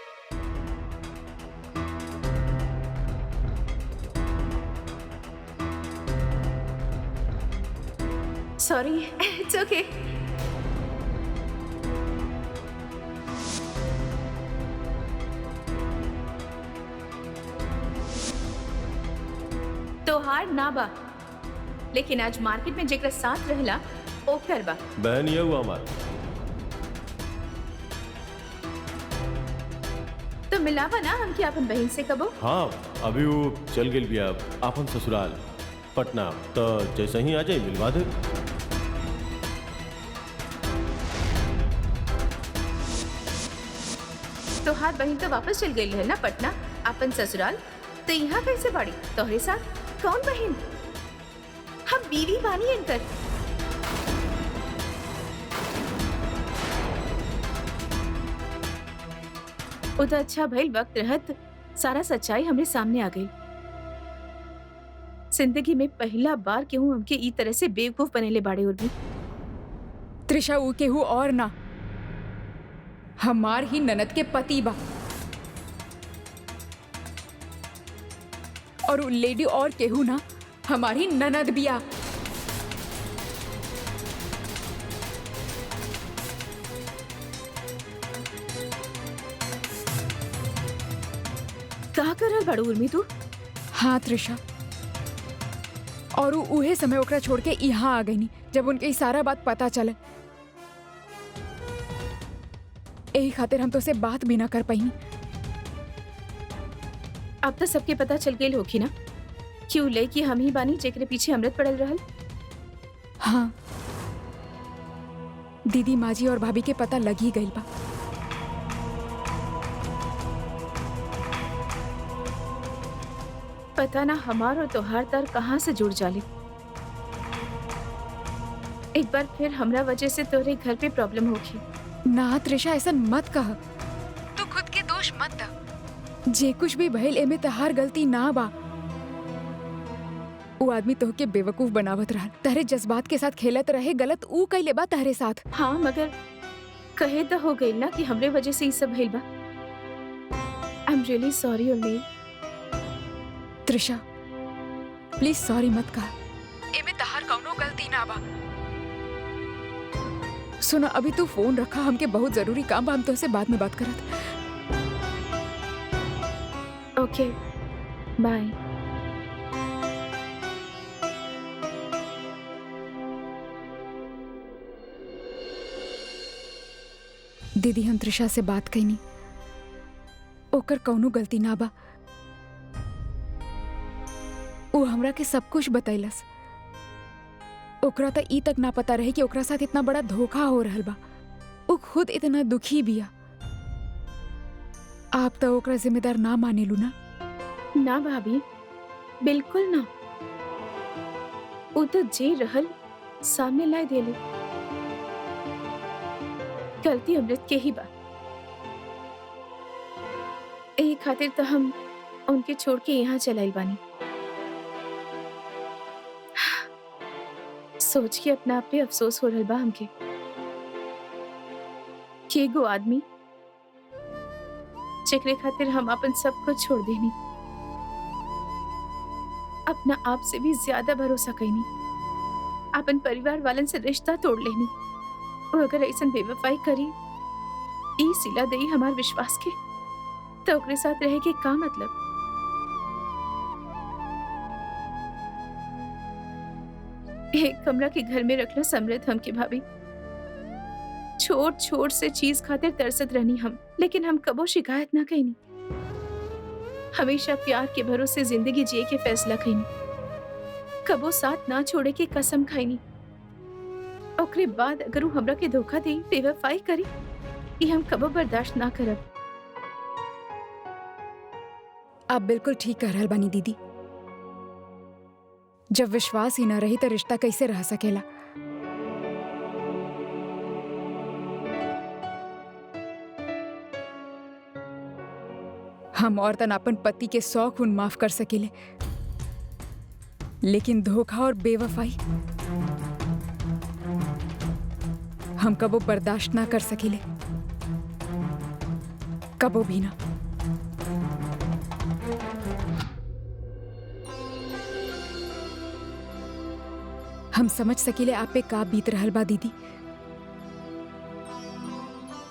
सॉरी, इट्स ओके। तोहार ना बा, लेकिन आज मार्केट में जेकरा साथ रहला ओकर बा। बहन ये हुआ हमार। तो मिलावा ना हमके अपन बहन से कबो। हाँ अभी वो चल गेल बिया अपन ससुराल पटना, तो जैसे ही आ जाए मिलवा दे। तोहार बहन तो वापस चल गई है ना पटना अपन ससुराल, तो यहाँ कैसे बाड़ी तोहरे साथ? कौन बहन? हम बीवी बानी इनकर। वो तो अच्छा भइल वक्त रहत सारा सच्चाई हमरे सामने आ गई। जिंदगी में पहला बार केहू हमके ई तरह से बेवकूफ बनेले बाड़े। उर्मी, त्रिशा ऊ केहू और ना, हमार ही ननद के पति बा, और उ लेडी और केहू ना, हमारी ननद बिया। कहा कर रहल बाड़ू उर्मी तू? हाँ त्रिशा, और उ उहे समय ओकरा छोड़ के यहाँ आ गई जब उनके ई सारा बात पता चले। यही खातिर हम तो से बात भी ना कर पाई। अब तो सबके पता चल गई होगी ना क्यों ले कि हम ही बानी जेकरे पीछे अमृत पड़ल रहल। हाँ दीदी, माजी और भाभी के पता लग ही गई बा। पता ना हमारो तोहार तार कहाँ से जुड़ जाले। एक बार फिर हमरा वजह से तोरे घर पे प्रॉब्लम होगी। ना त्रिशा, ऐसा मत कह। तू खुद के दोष मत द। जे कुछ भी भइल एमे तहार गलती ना बा। वो आदमी तोहके बेवकूफ बनावत रहल, तहरे जज्बात के साथ खेलत रहे, गलत ऊ कइले बा तहरे साथ। हाँ, मगर कहे तो हो गई ना कि हमरे वजह से ये सब भइल बा। आई एम रियली सॉरी उर्मी। त्रिशा, प्लीज सॉरी मत कह। एमे तहार कौनो गलती ना बा। सुना, अभी तू फोन रखा, हमके बहुत जरूरी काम बा, हम तुझसे बाद में बात करत। ओके, बाय। दीदी, हम त्रिशा से बात कईनी, ओकर कौनो गलती ना बा। वो हमरा के सब कुछ बतैलस। ओकरा त ई तक ना पता रहे कि ओकरा साथ इतना बड़ा धोखा हो रहल बा। वो खुद इतना दुखी बिया। आप तो ओकरा जिम्मेदार ना मानेलू ना? ना भाभी, बिल्कुल ना। वो तो जे रहल सामने लाई देले। गलती अमृत के ही बा। ए खातिर तो हम उनके छोड़ के यहाँ चलाइल बानी। सोच के अपना आप पे अफसोस हो रहल बा हमके कि एगो आदमी जेकरे खातिर हम अपन सब कुछ छोड़ देनी, अपना आप से भी ज्यादा भरोसा कईनी, अपन परिवार वालन से रिश्ता तोड़ लेनी। और अगर ऐसा बेवफाई करी, ई सिला देई हमार विश्वास के, तो ओकरे साथ रहे के का मतलब? एक कमरा के घर में रखना समृद्ध हमके भाभी। छोट छोट से चीज खातिर तरसत रहनी हम, लेकिन हम कबो शिकायत ना कईनी। हमेशा प्यार के भरोसे जिंदगी जिए के फैसला कईनी। कबो साथ ना छोड़े के कसम खाईनी। ओकरे बाद अगर वो हमरा के धोखा दी, बेवफाई करी, ये हम कबो बर्दाश्त ना करब। आप बिल्कुल ठीक कह रहल बानी दीदी। जब विश्वास ही ना रही तो रिश्ता कैसे रह सकेला? हम औरतन अपन पति के 100 खून माफ कर सकेले, लेकिन धोखा और बेवफाई हम कबो बर्दाश्त ना कर सकेले, कबो भी ना। हम समझ सकीले आप पे का बीत रहल बा दीदी,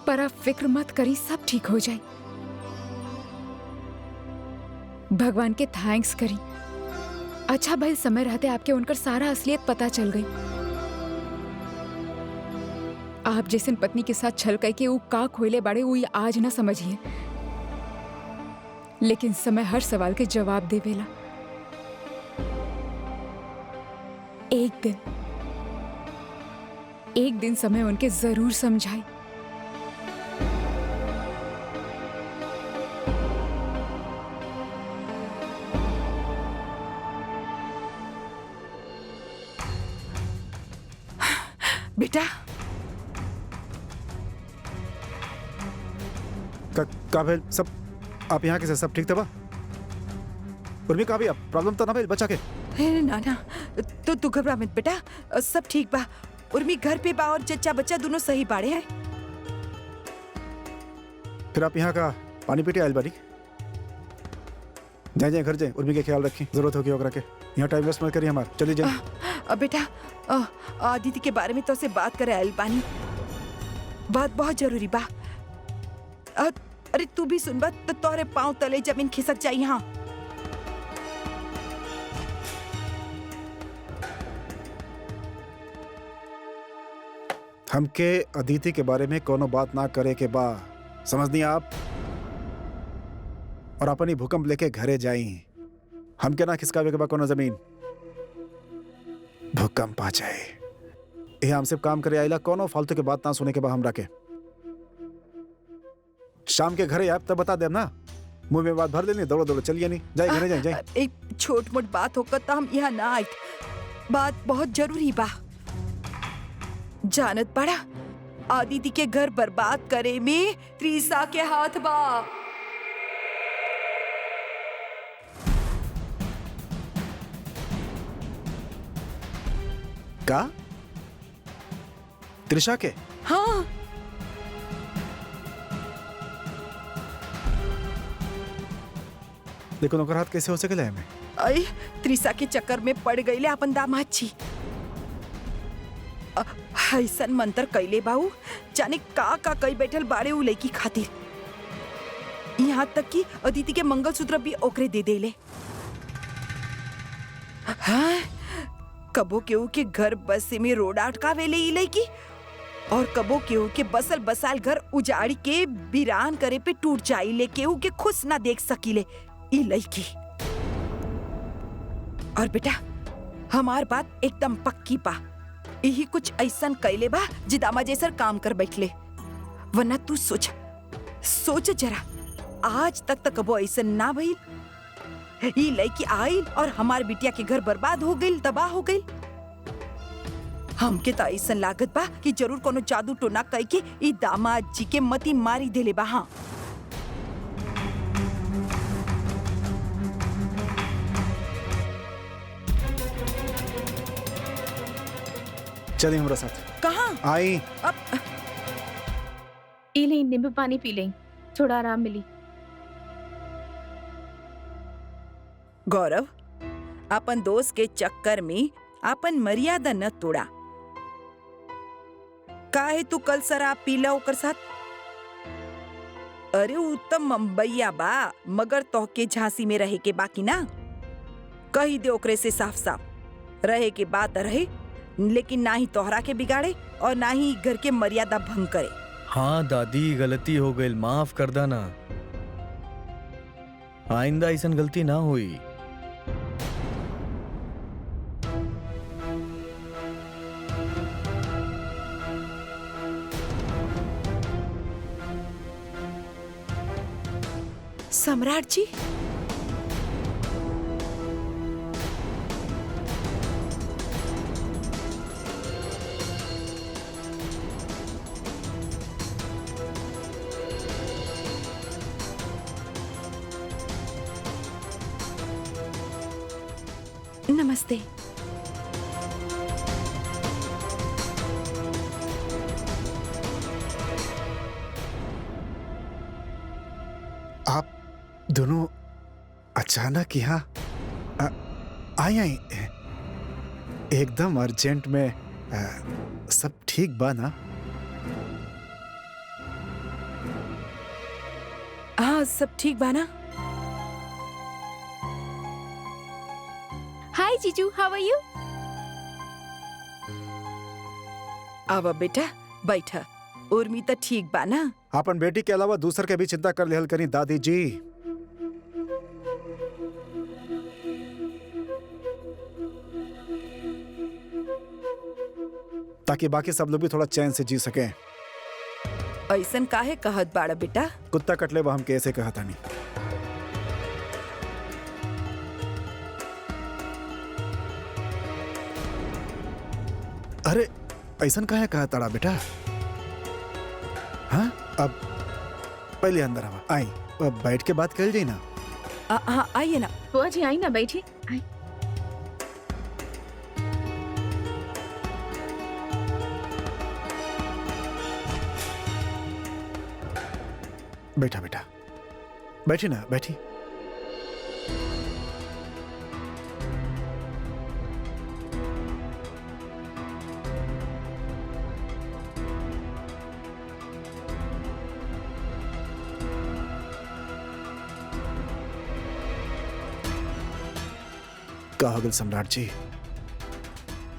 पर आप फिक्र मत करी, सब ठीक हो जाए। भगवान के थैंक्स करी। अच्छा भाई, समय रहते आपके उनकर सारा असलियत पता चल गई। आप जैसन पत्नी के साथ छल करके वो का खोले बाड़े, वो आज ना समझिए, लेकिन समय हर सवाल के जवाब देवेला। एक दिन समय उनके जरूर समझाए। बेटा, का भेल सब? आप यहाँ कैसे? सब ठीक था बा? उर्मी, का भी अब प्रॉब्लम तो ना भेल बच्चा के? ना ना, तो तू घबरा मत बेटा, सब ठीक बा। उर्मी घर पे बा और चच्चा बच्चा दोनों सही बाड़े हैं। फिर आप यहाँ का पानी पीटे आयल बारी? जाए घर जाए, उर्मी के ख्याल रखी, जरूरत होगी ओकरा के। यहाँ टाइम वेस्ट मत करिए हमार, चलिए जाए। बेटा, आदिति के बारे में तो से बात करे आयल बानी, बात बहुत जरूरी बा। अरे तू भी सुन बा, तो तोरे पांव तले जमीन खिसक जाई। यहाँ हमके अदिति के बारे में कोनो बात ना करे के बा, समझनी आप? और अपनी भूकंप लेके घरे जाई। हमके ना खिसकावे के बा कोनो जमीन, भूकंप आ जाए। ये हम सिर्फ काम करे आइला, कोनो फालतू के बात ना सुने के बा हमरा के। शाम के घरे आप तब बता देम ना, मुंह में बात भर लेनी, दौड़ो दौड़ो चलिए नहीं, जाए घरे जाए जाए। एक छोट मोट बात होकर तो हम यहाँ ना आए। बात बहुत जरूरी बा। जानत पड़ा आदिति के घर बर्बाद करे में त्रिसा के हाथ बा। का त्रिशा के? हाँ, देखो नौकर हाथ कैसे हो सके में। अय त्रिसा के चक्कर में पड़ गईले अपन दामाद जी। ऐसन मंत्र कैले बाऊ, जाने का कई बैठल बाड़े उ लड़की खातिर। यहाँ तक कि अदिति के मंगलसूत्र भी ओकरे दे देले। हाँ, कबो केहू के घर बसे में रोड अटकावेले ई लड़की, और कबो केहू के बसल बसाल घर उजाड़ी के वीरान करे पे टूट जाइले, केहू के खुश ना देख सकीले ई लड़की। और बेटा हमार बात एकदम पक्की बा, यही कुछ ऐसन कैले बा जिदामा जैसर काम कर बैठले। वरना तू सोच जरा, आज तक तक कबो ऐसन ना भइल। ई लड़की आइल और हमार बिटिया के घर बर्बाद हो गइल, तबाह हो गइल। हमके तो ऐसन लागत बा कि जरूर कोनो जादू टोना कह के ई दामाद जी के मती मारी देले बा। हाँ, चलिए हमारा साथ। कहाँ? आई अब ई लें, नींबू पानी पी लें, थोड़ा आराम मिली। गौरव, अपन दोस्त के चक्कर में अपन मर्यादा न तोड़ा। काहे तू कल शराब पीला ओकर साथ? अरे उत्तम मुंबईया बा, मगर तोहके झांसी में रहे के बाकी ना। कही दे ओकरे से साफ साफ, रहे के बात रहे, लेकिन ना ही तोहरा के बिगाड़े और ना ही घर के मर्यादा भंग करे। हाँ दादी, गलती हो गई, माफ कर देना। आइंदा ऐसन गलती ना हुई। सम्राट जी, नमस्ते। आप दोनों अचानक यहाँ आई एकदम अर्जेंट में। सब ठीक बा ना? हाँ, सब ठीक बा ना? हाय जीजू, हाउ आर यू? अब बेटा बैठा। उर्मी तो ठीक बा ना? अपन बेटी के अलावा दूसर के भी चिंता कर लेहल करी दादी जी। ताकि बाकी सब लोग भी थोड़ा चैन से जी सकें। ऐसन काहे कहत बाड़ा बेटा? कुत्ता कटले बा हम कैसे कहा था नहीं। अरे ऐसन काहे कहा ताड़ा बेटा? हाँ, अब पहले अंदर आवा। आई, अब बैठ के बात कर जाई ना। हाँ, आइए ना। बुआ जी आई ना, बैठी। आई। बैठा बेटा, बैठी ना, बैठी। का हो गल सम्राट जी?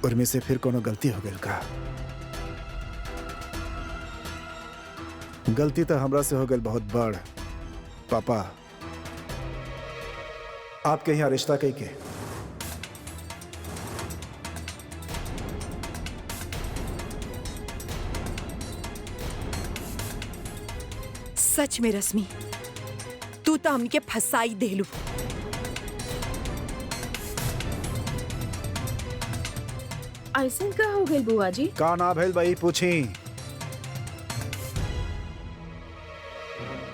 उर्मी से फिर कोनो गलती हो गई का? गलती तो हमरा से हो गई बहुत बड़। पापा, आपके यहाँ रिश्ता कई के? सच में रश्मि, तू तू तो हमके फसाई देलू। ऐसा का हो गई बुआ जी? का ना भेल भाई पूछी।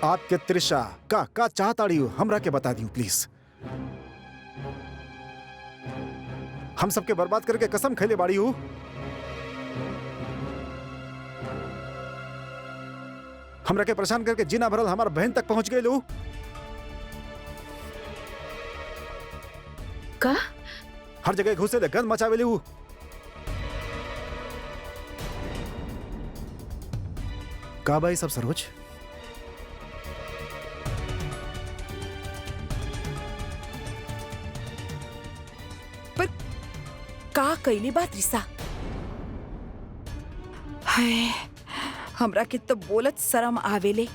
आपके त्रिशा का चाहताड़ी हो हमरा के बता दियो प्लीज। हम सबके बर्बाद करके कसम खैले बाड़ी हूँ। हमरा के परेशान करके जीना भरल हमार बहन तक पहुंच गए लू। का? हर जगह घुसे ले गंद मचावे लू। का भाई सब सरोज? पर का कैली बात रिसा? हाय, हमरा के तो बोलत शर्म आवेले।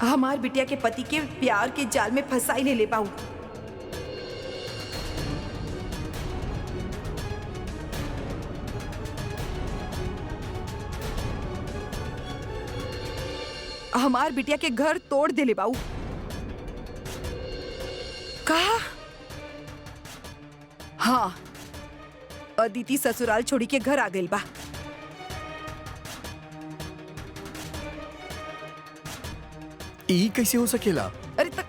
हमार बिटिया के पति के प्यार के जाल में फंसाई ले पाऊ। हमार बिटिया के घर तोड़ दे ले बाऊ। कहा? हाँ, अदिति ससुराल छोड़ी के घर आ गई बा। ई कैसे हो सकेला? अरे तक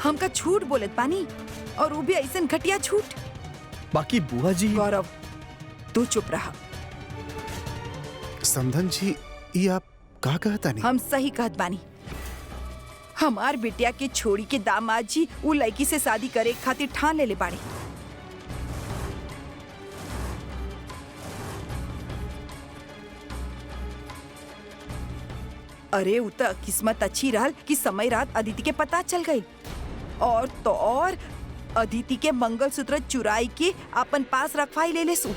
हमका झूठ बोलत पानी, और वो भी ऐसन घटिया झूठ। बाकी बुआ जी। गौरव, तू चुप रहा। समधन जी, ये आप का कहता नहीं? हम सही कहत बानी। हमार बिटिया के छोड़ी के दामाद जी उ लड़की से शादी करे खातिर ठान ले बाड़े। अरे उ त किस्मत अच्छी रहल कि समय रात अदिति के पता चल गई, और तो और अदिति के मंगलसूत्र चुराई के अपन पास रखवाई ले सु।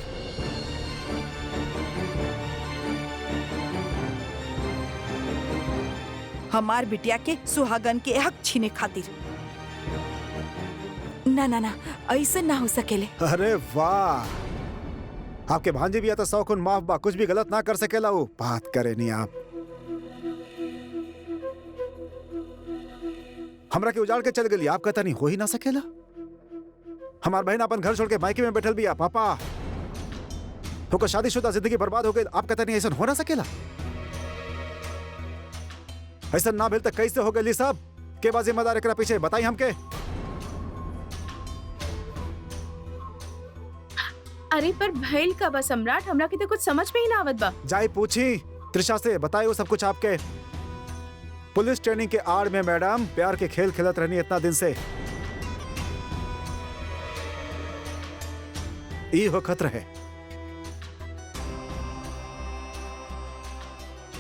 हमार बिटिया के सुहागन के हक छीने खातिर। ना ना ना, ऐसे ना हो सकेले। अरे वाह, आपके भांजे भी आता 100 खून माफ बा, कुछ भी गलत ना कर सकेला। वो बात करे नहीं आप। हमरा के उजाड़ के चल गई, आप कहता नहीं हो ही ना सकेला। हमार बहन अपन घर छोड़ के मायके में बैठल भी। पापा होकर शादीशुदा जिंदगी बर्बाद हो गई, आप कहता नहीं ऐसा हो ना सकेला। ऐसा ना भेल तक कैसे हो गई साहब? के बा जिम्मेदार एकरा पीछे बताई हमके। अरे पर भैल का बा सम्राट, हमरा के तो कुछ समझ में ही ना आवत बा। जाई पूछी त्रिशा से, बताए वो सब कुछ आपके। पुलिस ट्रेनिंग के आड़ में मैडम प्यार के खेल खेलत रहनी इतना दिन से। ई हो खतरा है।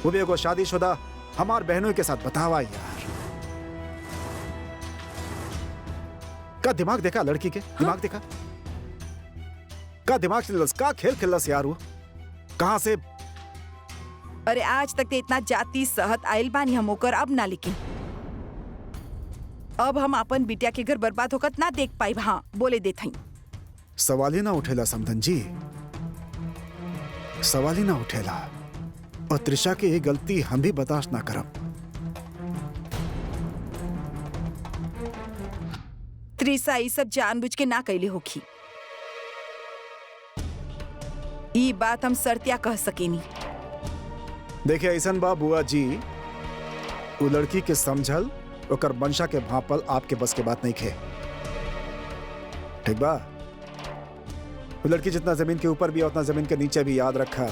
वो भी एगो शादीशुदा हमार बहनों के साथ। बतावा यार, का दिमाग देखा लड़की के? दिमाग देखा का? दिमाग खेलस का? खेल खेलस यार। वो कहां से? अरे आज तक ते इतना जाति सहत आयल बानी हम ओकर, अब ना। लेकिन अब हम अपन बिटिया के घर बर्बाद होकर ना देख पाई। हाँ, बोले देत हई। सवाल ही ना उठेला समधन जी, सवाल ही ना उठेला। और त्रिशा की ये गलती हम भी बर्दाश्त ना करब। त्रिशा ये सब जानबूझ के ना कैले होखी। ई बात हम सरतिया कह सकेनी। देखिए ऐसन बा बुआ जी, वो लड़की के समझल ओकर मंशा के भापल आपके बस के बात नहीं खे। ठीक बा? वो लड़की जितना जमीन के ऊपर भी है उतना जमीन के नीचे भी, याद रखा।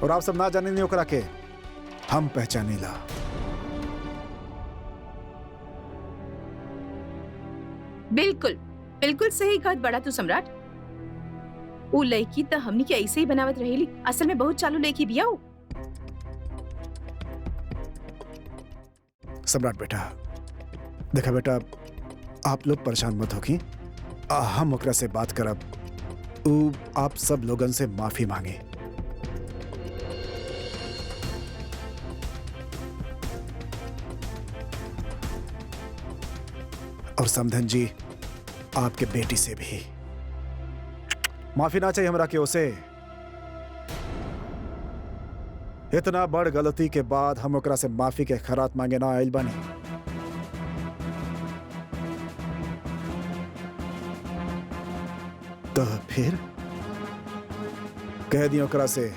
और आप सब ना जाने नहीं ओकरा के, हम पहचानी ला। बिल्कुल बिल्कुल सही कहत बड़ा तू सम्राट। वो लड़की तो हमनी के ऐसे ही बनावत रहेली, असल में बहुत चालू लड़की बिया। सम्राट बेटा, देखा बेटा, आप लोग परेशान मत होगी। हम ओकरा से बात करब। आप सब लोगन से माफी मांगे। और समधन जी, आपके बेटी से भी माफी ना चाहिए हमरा के। उसे इतना बड़ गलती के बाद हम ओकरा से माफी के खरात मांगे ना आइल बानी। तो फिर कह दियो ओकरा से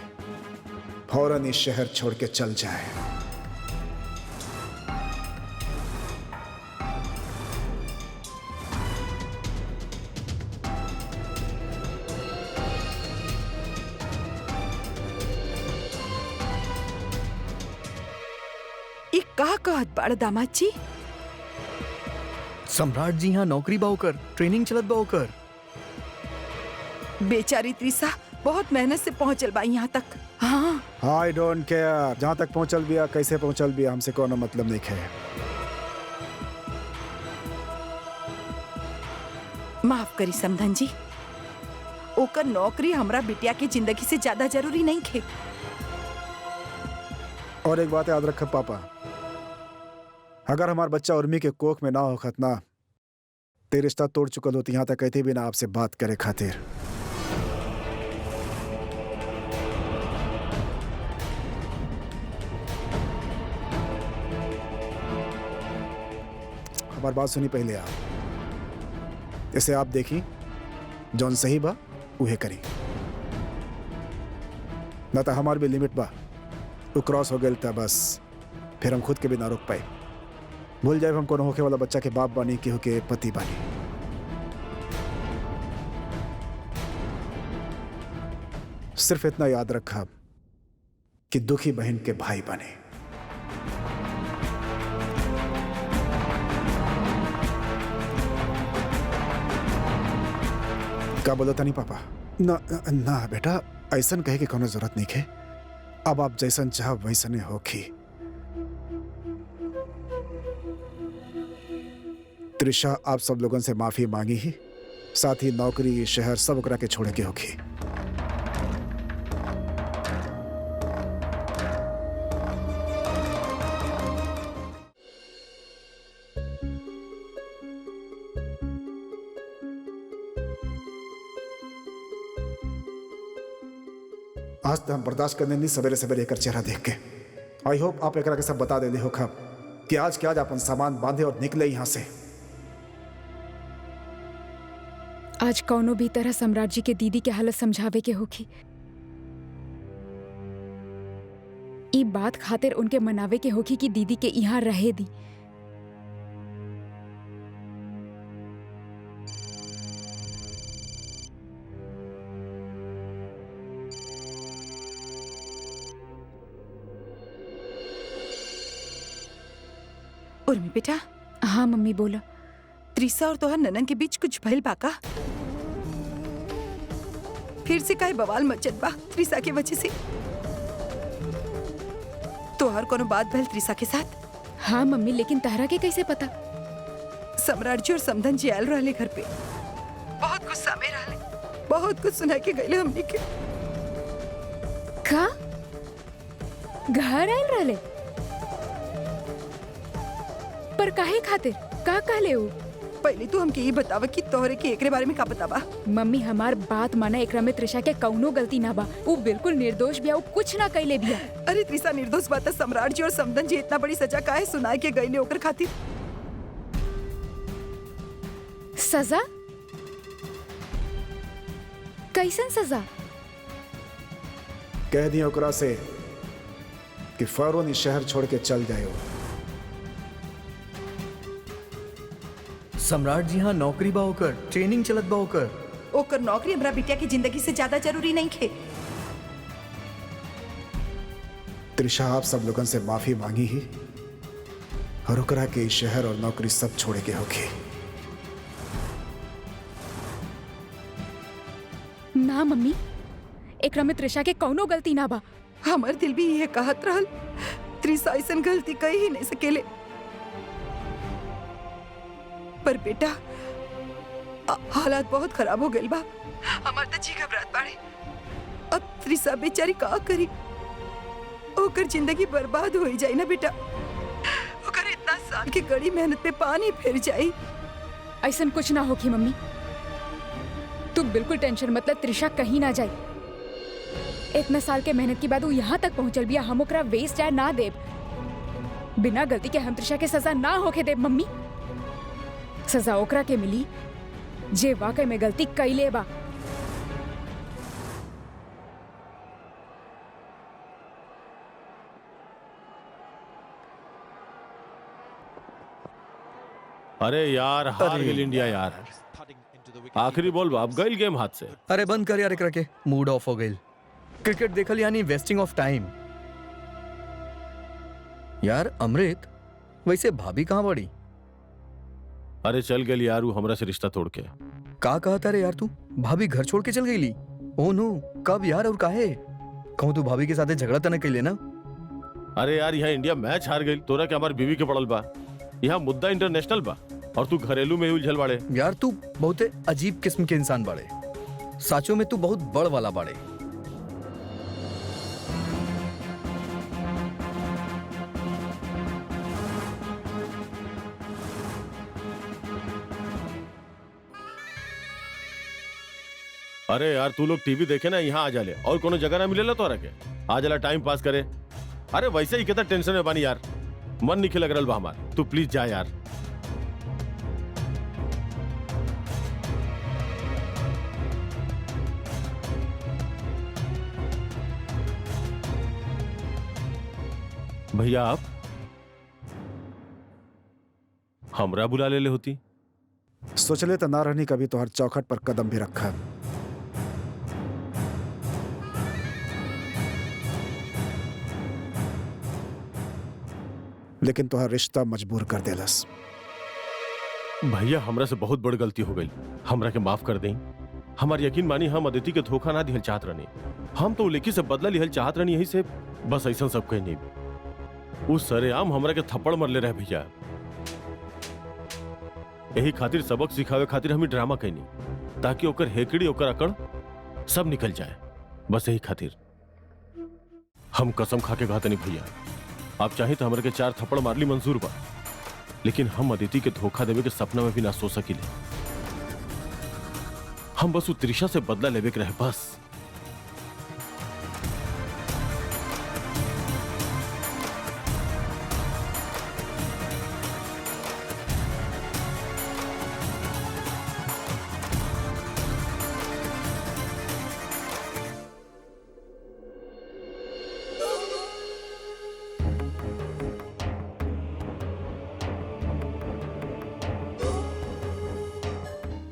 फौरन इस शहर छोड़ के चल जाए। ई का कहत बाड़ दामाद जी? सम्राट जी यहाँ नौकरी बा ओकर, ट्रेनिंग चलत बा ओकर। बेचारी त्रिसा बहुत मेहनत से पहुंचल बा यहाँ तक। हाँ आई डोंट केयर जहां तक पहुंचल बिया, कैसे पहुंचल बिया, हमसे कोनो मतलब नहीं है। माफ करी समधन जी, ओकर नौकरी हमरा बिटिया की जिंदगी से ज्यादा जरूरी नहीं खे। और एक बात याद रख पापा, अगर हमार बच्चा उर्मी के कोख में ना हो खतना, ते रिश्ता तोड़ चुकल होती, यहाँ तक कहते भी ना आपसे बात करे खातिर। हमारी बात सुनी पहले आप, इसे आप देखी जौन सही बा उहे करी, ना तो हमार भी लिमिट बा, वो क्रॉस हो गए था बस फिर हम खुद के भी ना रोक पाए। भूल जाए हम कौन होके वाला बच्चा के बाप बानी कि होके पति बानी। सिर्फ इतना याद रखा कि दुखी बहन के भाई बने। क्या बोला था नहीं पापा? ना ना बेटा, ऐसन कहे कि कोनो जरूरत नहीं है। अब आप जैसन चाह वैसने होखी। त्रिशा आप सब लोगों से माफी मांगी ही, साथ ही नौकरी शहर सब ओकरा के छोड़े के होखी। आज तो हम बर्दाश्त करने नहीं, सवेरे सवेरे एकर चेहरा देख के। आई होप आप एकरा के सब बता देले हो खब कि आज के आज अपन सामान बांधे और निकले यहाँ से। आज कौनो भी तरह सम्राट जी के दीदी के हालत समझावे के होखी। ई बात खातिर उनके मनावे के होखी कि दीदी के यहाँ रहे दी। उर्मी बेटा। हाँ मम्मी बोला। त्रिसा और तोहर ननन के बीच कुछ भइल बा का? फिर से काहे बवाल मचत बा त्रिसा की वजह से? तोहर कोनो बात भइल त्रिसा के साथ? हाँ मम्मी, लेकिन तहरा के कैसे पता? सम्राट जी और समधन जी आयल रहले घर पे, बहुत गुस्सा में रहले, बहुत कुछ सुना के गईले हमनी के। का घर आयल रहले? पर काहे खातिर? का कहले हो? पहले तो हमके ये बतावा कि तोहरे के एकरे बारे में का बतावा। मम्मी हमार बात माना, एकरा में त्रिशा के कौनो गलती ना बा। वो बिल्कुल निर्दोष बिया, वो कुछ ना कैले बिया। अरे त्रिसा निर्दोष बात, सम्राट जी और समधन जी इतना बड़ी सजा काहे सुनाए के गईले ओकर खातिर? सजा? कैसन सजा? कह दिया ओकरा से कि फौरन इस शहर छोड़ के चल जाए। सम्राट जी हाँ नौकरी बा ओकर, ट्रेनिंग चलत बा ओकर। ओकर नौकरी हमरा बिटिया की जिंदगी से ज्यादा जरूरी नहीं खे। त्रिशा आप सब लोगों से माफी मांगी ही, और ओकरा के इस शहर और नौकरी सब छोड़े के होगी। ना मम्मी, एकरा में त्रिशा के कौनो गलती ना बा। हमार दिल भी ये कहत रहल त्रिशा ऐसन गलती कही ही नहीं सकेले। पर बेटा हालात बहुत खराब हो गए बा, हमार तो जी घबरात बाड़े। अब त्रिशा बेचारी का करी? ओकर जिंदगी बर्बाद हो जाए ना बेटा। ओकर इतना साल की कड़ी मेहनत पे पानी फिर जाई। ऐसन कुछ ना होगी मम्मी, तू बिल्कुल टेंशन मत ले, त्रिशा कहीं ना जाए। इतना साल के मेहनत के बाद वो यहाँ तक पहुँचल बिया, हम ओकरा वेस्ट जाए ना देब। बिना गलती के हम त्रिशा के सजा ना होके देब मम्मी। सजा ओकरा के मिली जे वाकई में गलती कइले बा। अरे यार हार गेल इंडिया यार। आखिरी बॉल अब गई गेम हाथ से। अरे बंद कर यार एकरा के, मूड ऑफ हो गई। क्रिकेट देखल यानी वेस्टिंग ऑफ टाइम। यार अमृत, वैसे भाभी कहाँ बड़ी? अरे चल गेल यार वो हमरा से रिश्ता तोड़ के। का कहता रे यार तू? भाभी घर छोड़ के चल गई ली? ओ नो, कब यार और काहे? कहूँ तू भाभी के साथ झगड़ा तो न कैले ना? अरे यार यहाँ इंडिया मैच हार गई, तोरा के हमारी बीवी के पड़ल बा। यहाँ मुद्दा इंटरनेशनल बा और तू घरेलू में ही उलझल बाड़े। यार तू बहुत अजीब किस्म के इंसान बाड़े। साचो में तू बहुत बड़ वाला बाड़े। अरे यार तू लोग टीवी देखे ना, यहाँ आ जाले और कोनो जगह ना मिलेला तोरा के आ जाला टाइम पास करे। अरे वैसे ही कितना टेंशन में बानी यार, मन नहीं लग रहा बा हमार। तू प्लीज जा यार। भैया आप हमरा बुला ले होती। सोचले तो ना रहनी कभी तो हर चौखट पर कदम भी रखा। लेकिन तुहार रिश्ता मजबूर कर देलस। भैया हमरा से बहुत बड़ गलती हो गई, हमरा के माफ कर दें। हमार यकीन मानी हम अदिति के धोखा ना दिहल चाहत रहनी। हम तो लेखी से बदला लिहल चाहत रहनी, यही से बस ऐसा सब कहीं नहीं। उस सरेआम हमरा के थप्पड़ मरले रहे भैया। यही खातिर सबक सिखावे खातिर हम ड्रामा कहनी, ताकि ओकर हेकड़ी ओकर अकड़ सब निकल जाए। बस यही खातिर हम कसम खा के कहते नहीं भैया, आप चाहे तो हमरा के 4 थप्पड़ मारली मंजूर बा, लेकिन हम अदिति के धोखा देवे के सपना में भी ना सोच सकिले। हम बस त्रिशा से बदला लेवे के रहे बस।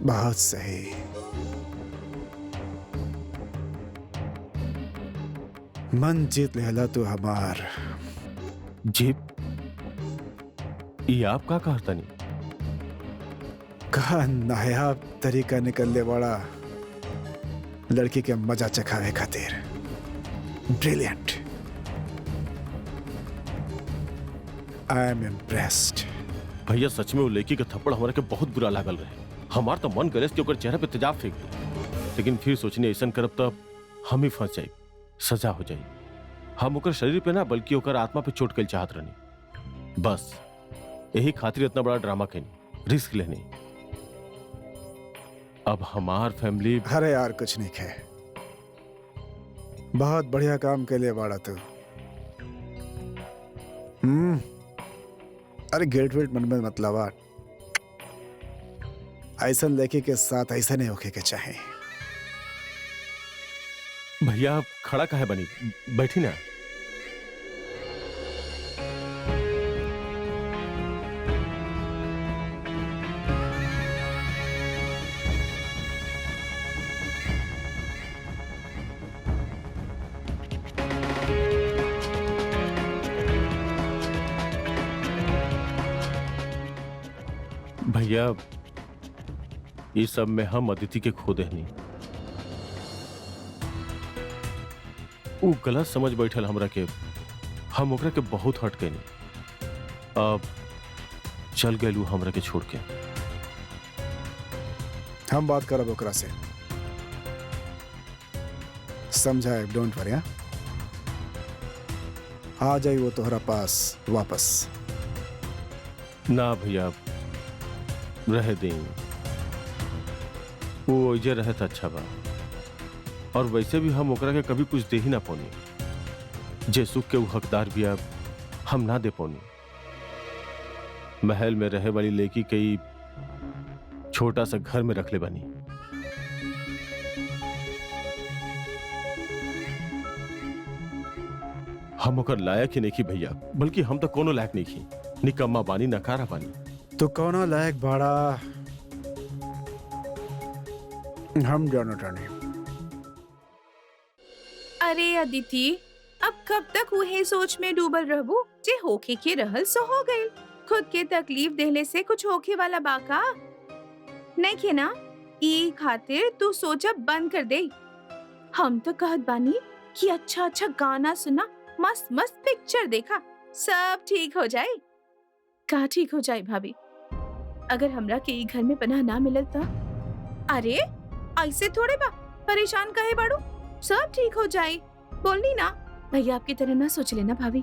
बहुत सही। मन जीत लेला तू हमार। जीप ये आप का कहता नहीं? कहा नायाब तरीका निकलने वाला लड़की के मजा चखावे खातिर। ब्रिलियंट। I am impressed. भैया सच में वो लड़की के थप्पड़ हमारे के बहुत बुरा लागल रहे। हमार तो मन करे कि ओकर चेहरा पे तेजाब फेंक दे, लेकिन फिर सोचने ऐसा करब तो हम ही फंस जाए, सजा हो जाए। हम ओकर शरीर पे ना बल्कि ओकर आत्मा पे चोट कर चाहत रहनी। बस यही खातिर इतना बड़ा ड्रामा कहनी, रिस्क लेनी। अब हमार फैमिली। अरे यार कुछ नहीं है, बहुत बढ़िया काम के लिए बाड़ा तू। अरे गेट वेट मन में मतलब ऐसा लेके के साथ ऐसा नहीं होके के चाहे। भैया आप खड़ा काहे बनी, बैठी ना। भैया इस सब में हम अदिति के खो देनी। वो गलत समझ बैठल हमरा के, हम ओकरा के बहुत हट गए। अब चल गए हमरा के छोड़ के। हम बात करब ओकरा से, समझाए। Don't worry. आ जाई वो तोहरा पास वापस। ना भैया रह दें, वो इजे रहे तो अच्छा बा। और वैसे भी हम ओकरा के कभी कुछ दे ही ना पौनी। जे सुख के वो हकदार भी अब हम ना दे पौनी। महल में रहे वाली लड़की कई छोटा सा घर में रख ले बनी। हम ओकर लायक ही नहीं की भैया, बल्कि हम तो कोनो लायक नहीं की। निकम्मा बानी, नकारा बानी। तो कौन लायक बाड़ा हम जानो जाने। अरे अदिति, अब कब तक वही सोच में डूबल रहबू? जे होके के रहल सो हो गइल। खुद के तकलीफ देले से कुछ होके वाला बाका नहीं के ना। ई खातिर तू सोचा बंद कर दे। हम तो कहत बानी कि अच्छा अच्छा गाना सुना, मस्त मस्त पिक्चर देखा, सब ठीक हो जाए। का ठीक हो जाए भाभी? अगर हमरा के ई घर में पनाह ना मिलल तो? अरे ऐसे थोड़े बा, परेशान काहे बाड़ू? सब ठीक हो जाए, बोलनी ना। भैया आपकी तरह ना सोच लेना भाभी।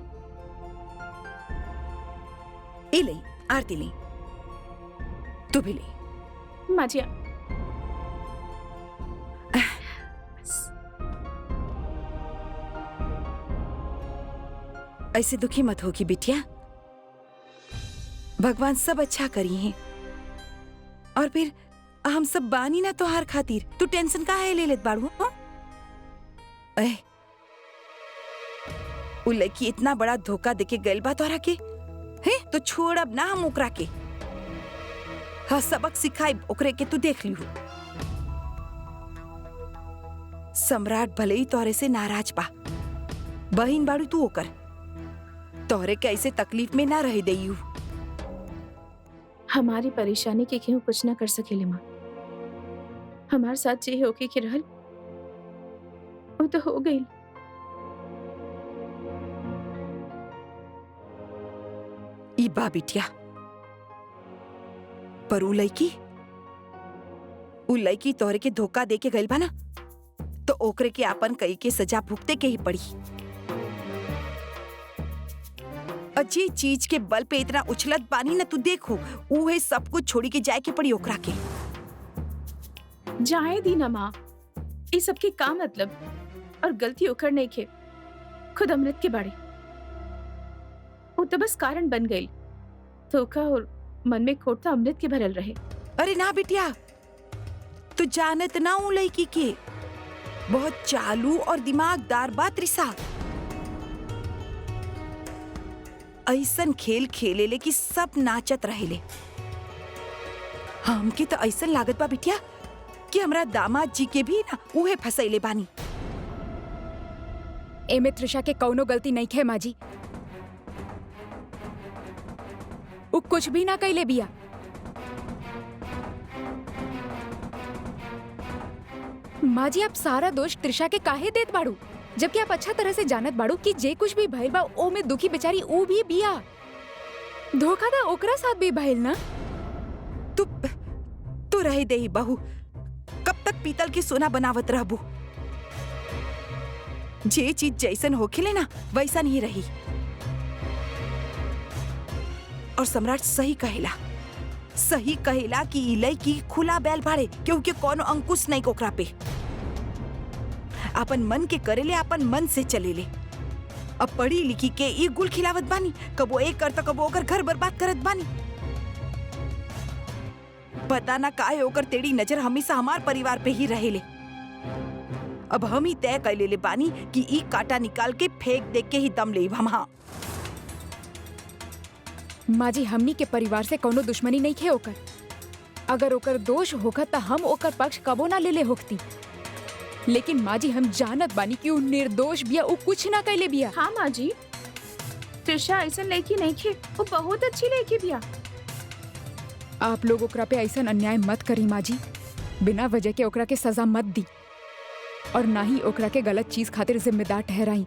ए ले आरती ले, तू भी ले। माजिया ऐसे दुखी मत होगी बिटिया, भगवान सब अच्छा करी हैं। और फिर हम सब बानी ना तोहार खातिर, तू टेंशन काहे ले लेत बाड़ू? हाँ? उ लड़की इतना बड़ा धोखा देके गइल बा तोहरा के, हैं? तो छोड़ अब ना हम ओकरा के। हाँ, सबक सिखाई ओकरे के, तू देख लिहू। सम्राट भले ही तोहरे से नाराज बा, बहिन बाड़ू तू ओकर, तोहरे के ऐसे तकलीफ में ना रह देयू। हमारी परेशानी के क्यों कुछ ना कर सकेले माँ। हमारे साथ जे होके के रहल वो तो हो गई। ई बा बिटिया, पर उ लड़की तोहरे के धोखा दे के गइल बा ना, तो ओकरे के आपन कई के सजा भुगते के ही पड़ी। अच्छी चीज के बल पे इतना उछलत बानी ना, तू देखो उहे सब कुछ छोड़ी के जाए के पड़ी ओकरा के। जाए दी ना माँ, ये सबके का मतलब? और गलती ओकर नहीं खे, खुद अमृत के बाड़े। वो तो बस कारण बन गई। धोखा और मन में खोट तो अमृत के भरल रहे। अरे ना बिटिया, तू जानत ना उ लड़की के बहुत चालू और दिमागदार बा त्रिसा। ऐसन खेल खेले ले कि सब नाचत रहेले। हमके तो ऐसन लागत बा बिटिया कि हमरा दामाद जी के भी ना उहे फसैले बानी। एमे त्रिशा के कौनो गलती नहीं खे माँ जी। उ कुछ भी ना कैले बिया। माँ जी, आप सारा दोष त्रिशा के काहे देत बाड़ू, जबकि आप अच्छा तरह से जानत बाड़ू कि जे कुछ भी भइल बा ओ में दुखी बेचारी ऊ भी बिया। धोखा दा ओकरा साथ भी भइल ना। तू रहे दे बहू, कब तक पीतल की सोना बनावत रहबू? जे चीज जैसन होखेले ना वैसन ही रही। और सम्राट सही कहेला कि ई लड़की खुला बैल बाड़े, क्योंकि कोनो अंकुश नहीं ओकरा पे। अपन मन के करेले, अपन मन से चलेले। अब पढ़ी लिखी के ई गुल खिलावत बानी, कबो एक करता कबो ओकर घर बर्बाद करत बानी। पता ना काहे ओकर तेरी नजर हमेशा हमार परिवार पे ही रहेले। अब हम ही तय कर लेले बानी कि ई कांटा निकाल के फेंक दे के ही दम लेब हम। हाँ माँ जी, हमनी के परिवार से कोनो दुश्मनी नहीं खे ओकर। अगर ओकर दोष होखत त हम ओकर पक्ष कबो ना लेले होखती। लेकिन माँ जी, हम जानत बानी कि उ निर्दोष बिया, उ कुछ ना कैले बिया। हाँ माँ जी, त्रिशा ऐसा लड़की नहीं खे, वो बहुत अच्छी लड़की बिया। आप लोग ओकरा पे ऐसा अन्याय मत करी माँ जी। बिना वजह के ओकरा के सजा मत दी, और ना ही ओकरा के गलत चीज खातिर जिम्मेदार ठहराई।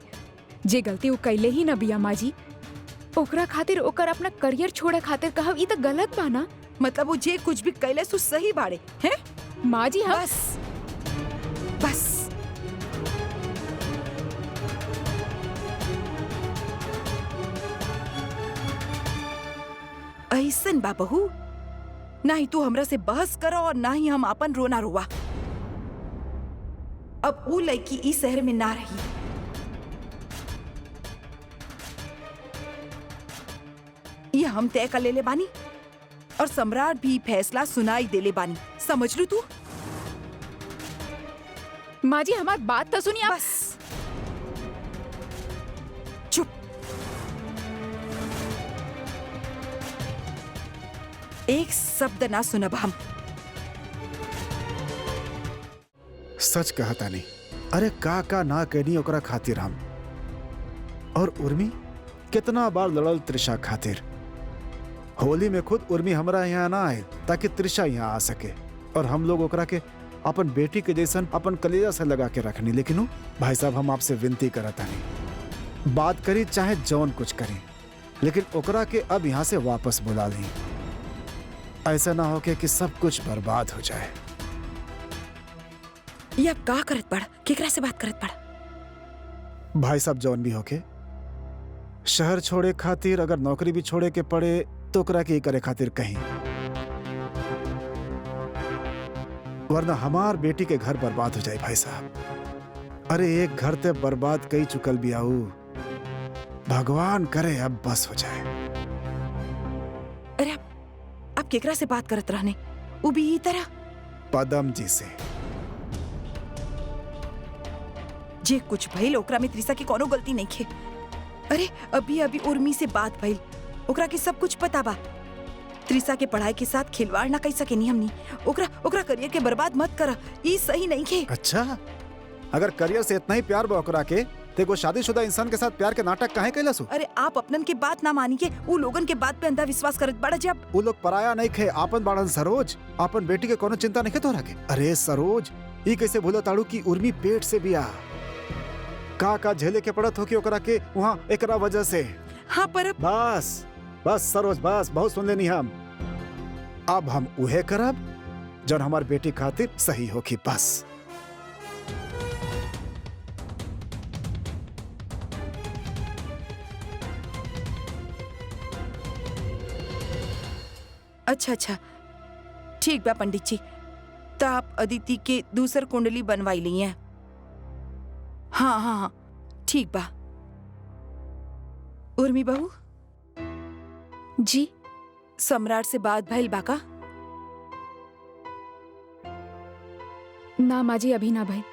जे गलती वो कैले ही ना बिया माँ जी, ओकरा खातिर ओकर अपना करियर छोड़े खातिर कहब ई त गलत बा ना। मतलब वो जे कुछ भी कैले सु सही बाड़े हैं माँ जी। हम बस ऐसन बा बहू, ना ही तू हमरा से बहस करो और ना ही हम अपन रोना रोवा। अब वो लड़की इस शहर में ना रही। ये हम तय कर ले बानी और सम्राट भी फैसला सुनाई देले बानी, समझ लू तू? माँ जी हमारी बात तो सुनिए आप। बस चुप। एक शब्द ना सुनब हम। सच कहता नहीं। अरे का ना कहनी ओकरा खातिर हम। और उर्मी कितना बार लड़ल त्रिशा खातिर। होली में खुद उर्मी हमरा यहाँ ना आए ताकि त्रिशा यहाँ आ सके, और हम लोग ओकरा के अपन बेटी के जैसन अपन कलेजा से लगा के रखनी। लेकिन भाई साहब हम आपसे विनती करता नहीं, बात करी चाहे जौन कुछ करी, लेकिन ओकरा के अब यहाँ से वापस बुला ली। ऐसा ना हो कि सब कुछ बर्बाद हो जाए। ये अब का करत पड़, केकरा से बात करत पड़? भाई साहब जौन भी होके शहर छोड़े खातिर अगर नौकरी भी छोड़े के पड़े तो ओकरा के करे खातिर कहीं, वरना हमार बेटी के घर बर्बाद हो जाए भाई साहब। अरे एक घर ते बर्बाद कई चुकल भी आऊ, भगवान करे अब बस हो जाए। अरे आप केकरा से बात करत रहने? वो भी ई तरह पदम जी से। जे कुछ भइल ओकरा में त्रिशा की कोनो गलती नहीं खे। अरे अभी अभी उर्मी से बात भइल, ओकरा के सब कुछ पता बा। त्रिशा के पढ़ाई के साथ खिलवाड़ ना कर सके नी हमनी। ओकरा करियर के बर्बाद मत कर, ई सही नहीं खे। अच्छा, अगर करियर से इतना ही प्यार बा ओकरा के, ते को शादीशुदा इंसान के साथ प्यार के नाटक काहे कैलसु? अरे आप अपनन के बात ना मानी के वो लोगन के बात पे अंधा विश्वास करत बड़ा। जब वो लोग पराया नहीं खे, आपन बाड़न। सरोज आपन बेटी के कोनो चिंता नहीं खे तोरा के? अरे सरोज, ई कैसे भूलो ताड़ू की उर्मी पेट से बिया का झेले के पड़त हो कि ओकरा के वहाँ एकरा वजह से। हाँ पर बस बस सरोज, बस बहुत सुन लेनी हम। अब हम उहे करब जौन हमार बेटी खातिर सही होखी, बस। अच्छा ठीक बा पंडित जी, तो आप अदिति के दूसर कुंडली बनवाई ली हैं। हाँ ठीक बा। उर्मी बहू जी सम्राट से बात भइल बा का? ना माँ जी अभी ना भाई।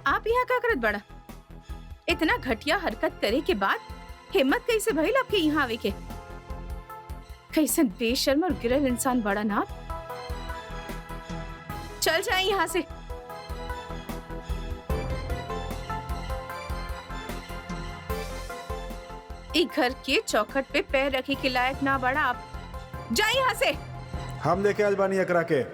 आप यहाँ का करत बड़ा? इतना घटिया हरकत करे के बाद हिम्मत कैसे भइल आपके यहाँ आवे के? कैसन बेशर्म और गिरल इंसान बड़ा ना आप। चल जाए यहाँ से। एक घर के चौखट पे पैर रखे के लायक ना बड़ा आप। जाए यहाँ से। हम लेके आइल बानी एकरा के।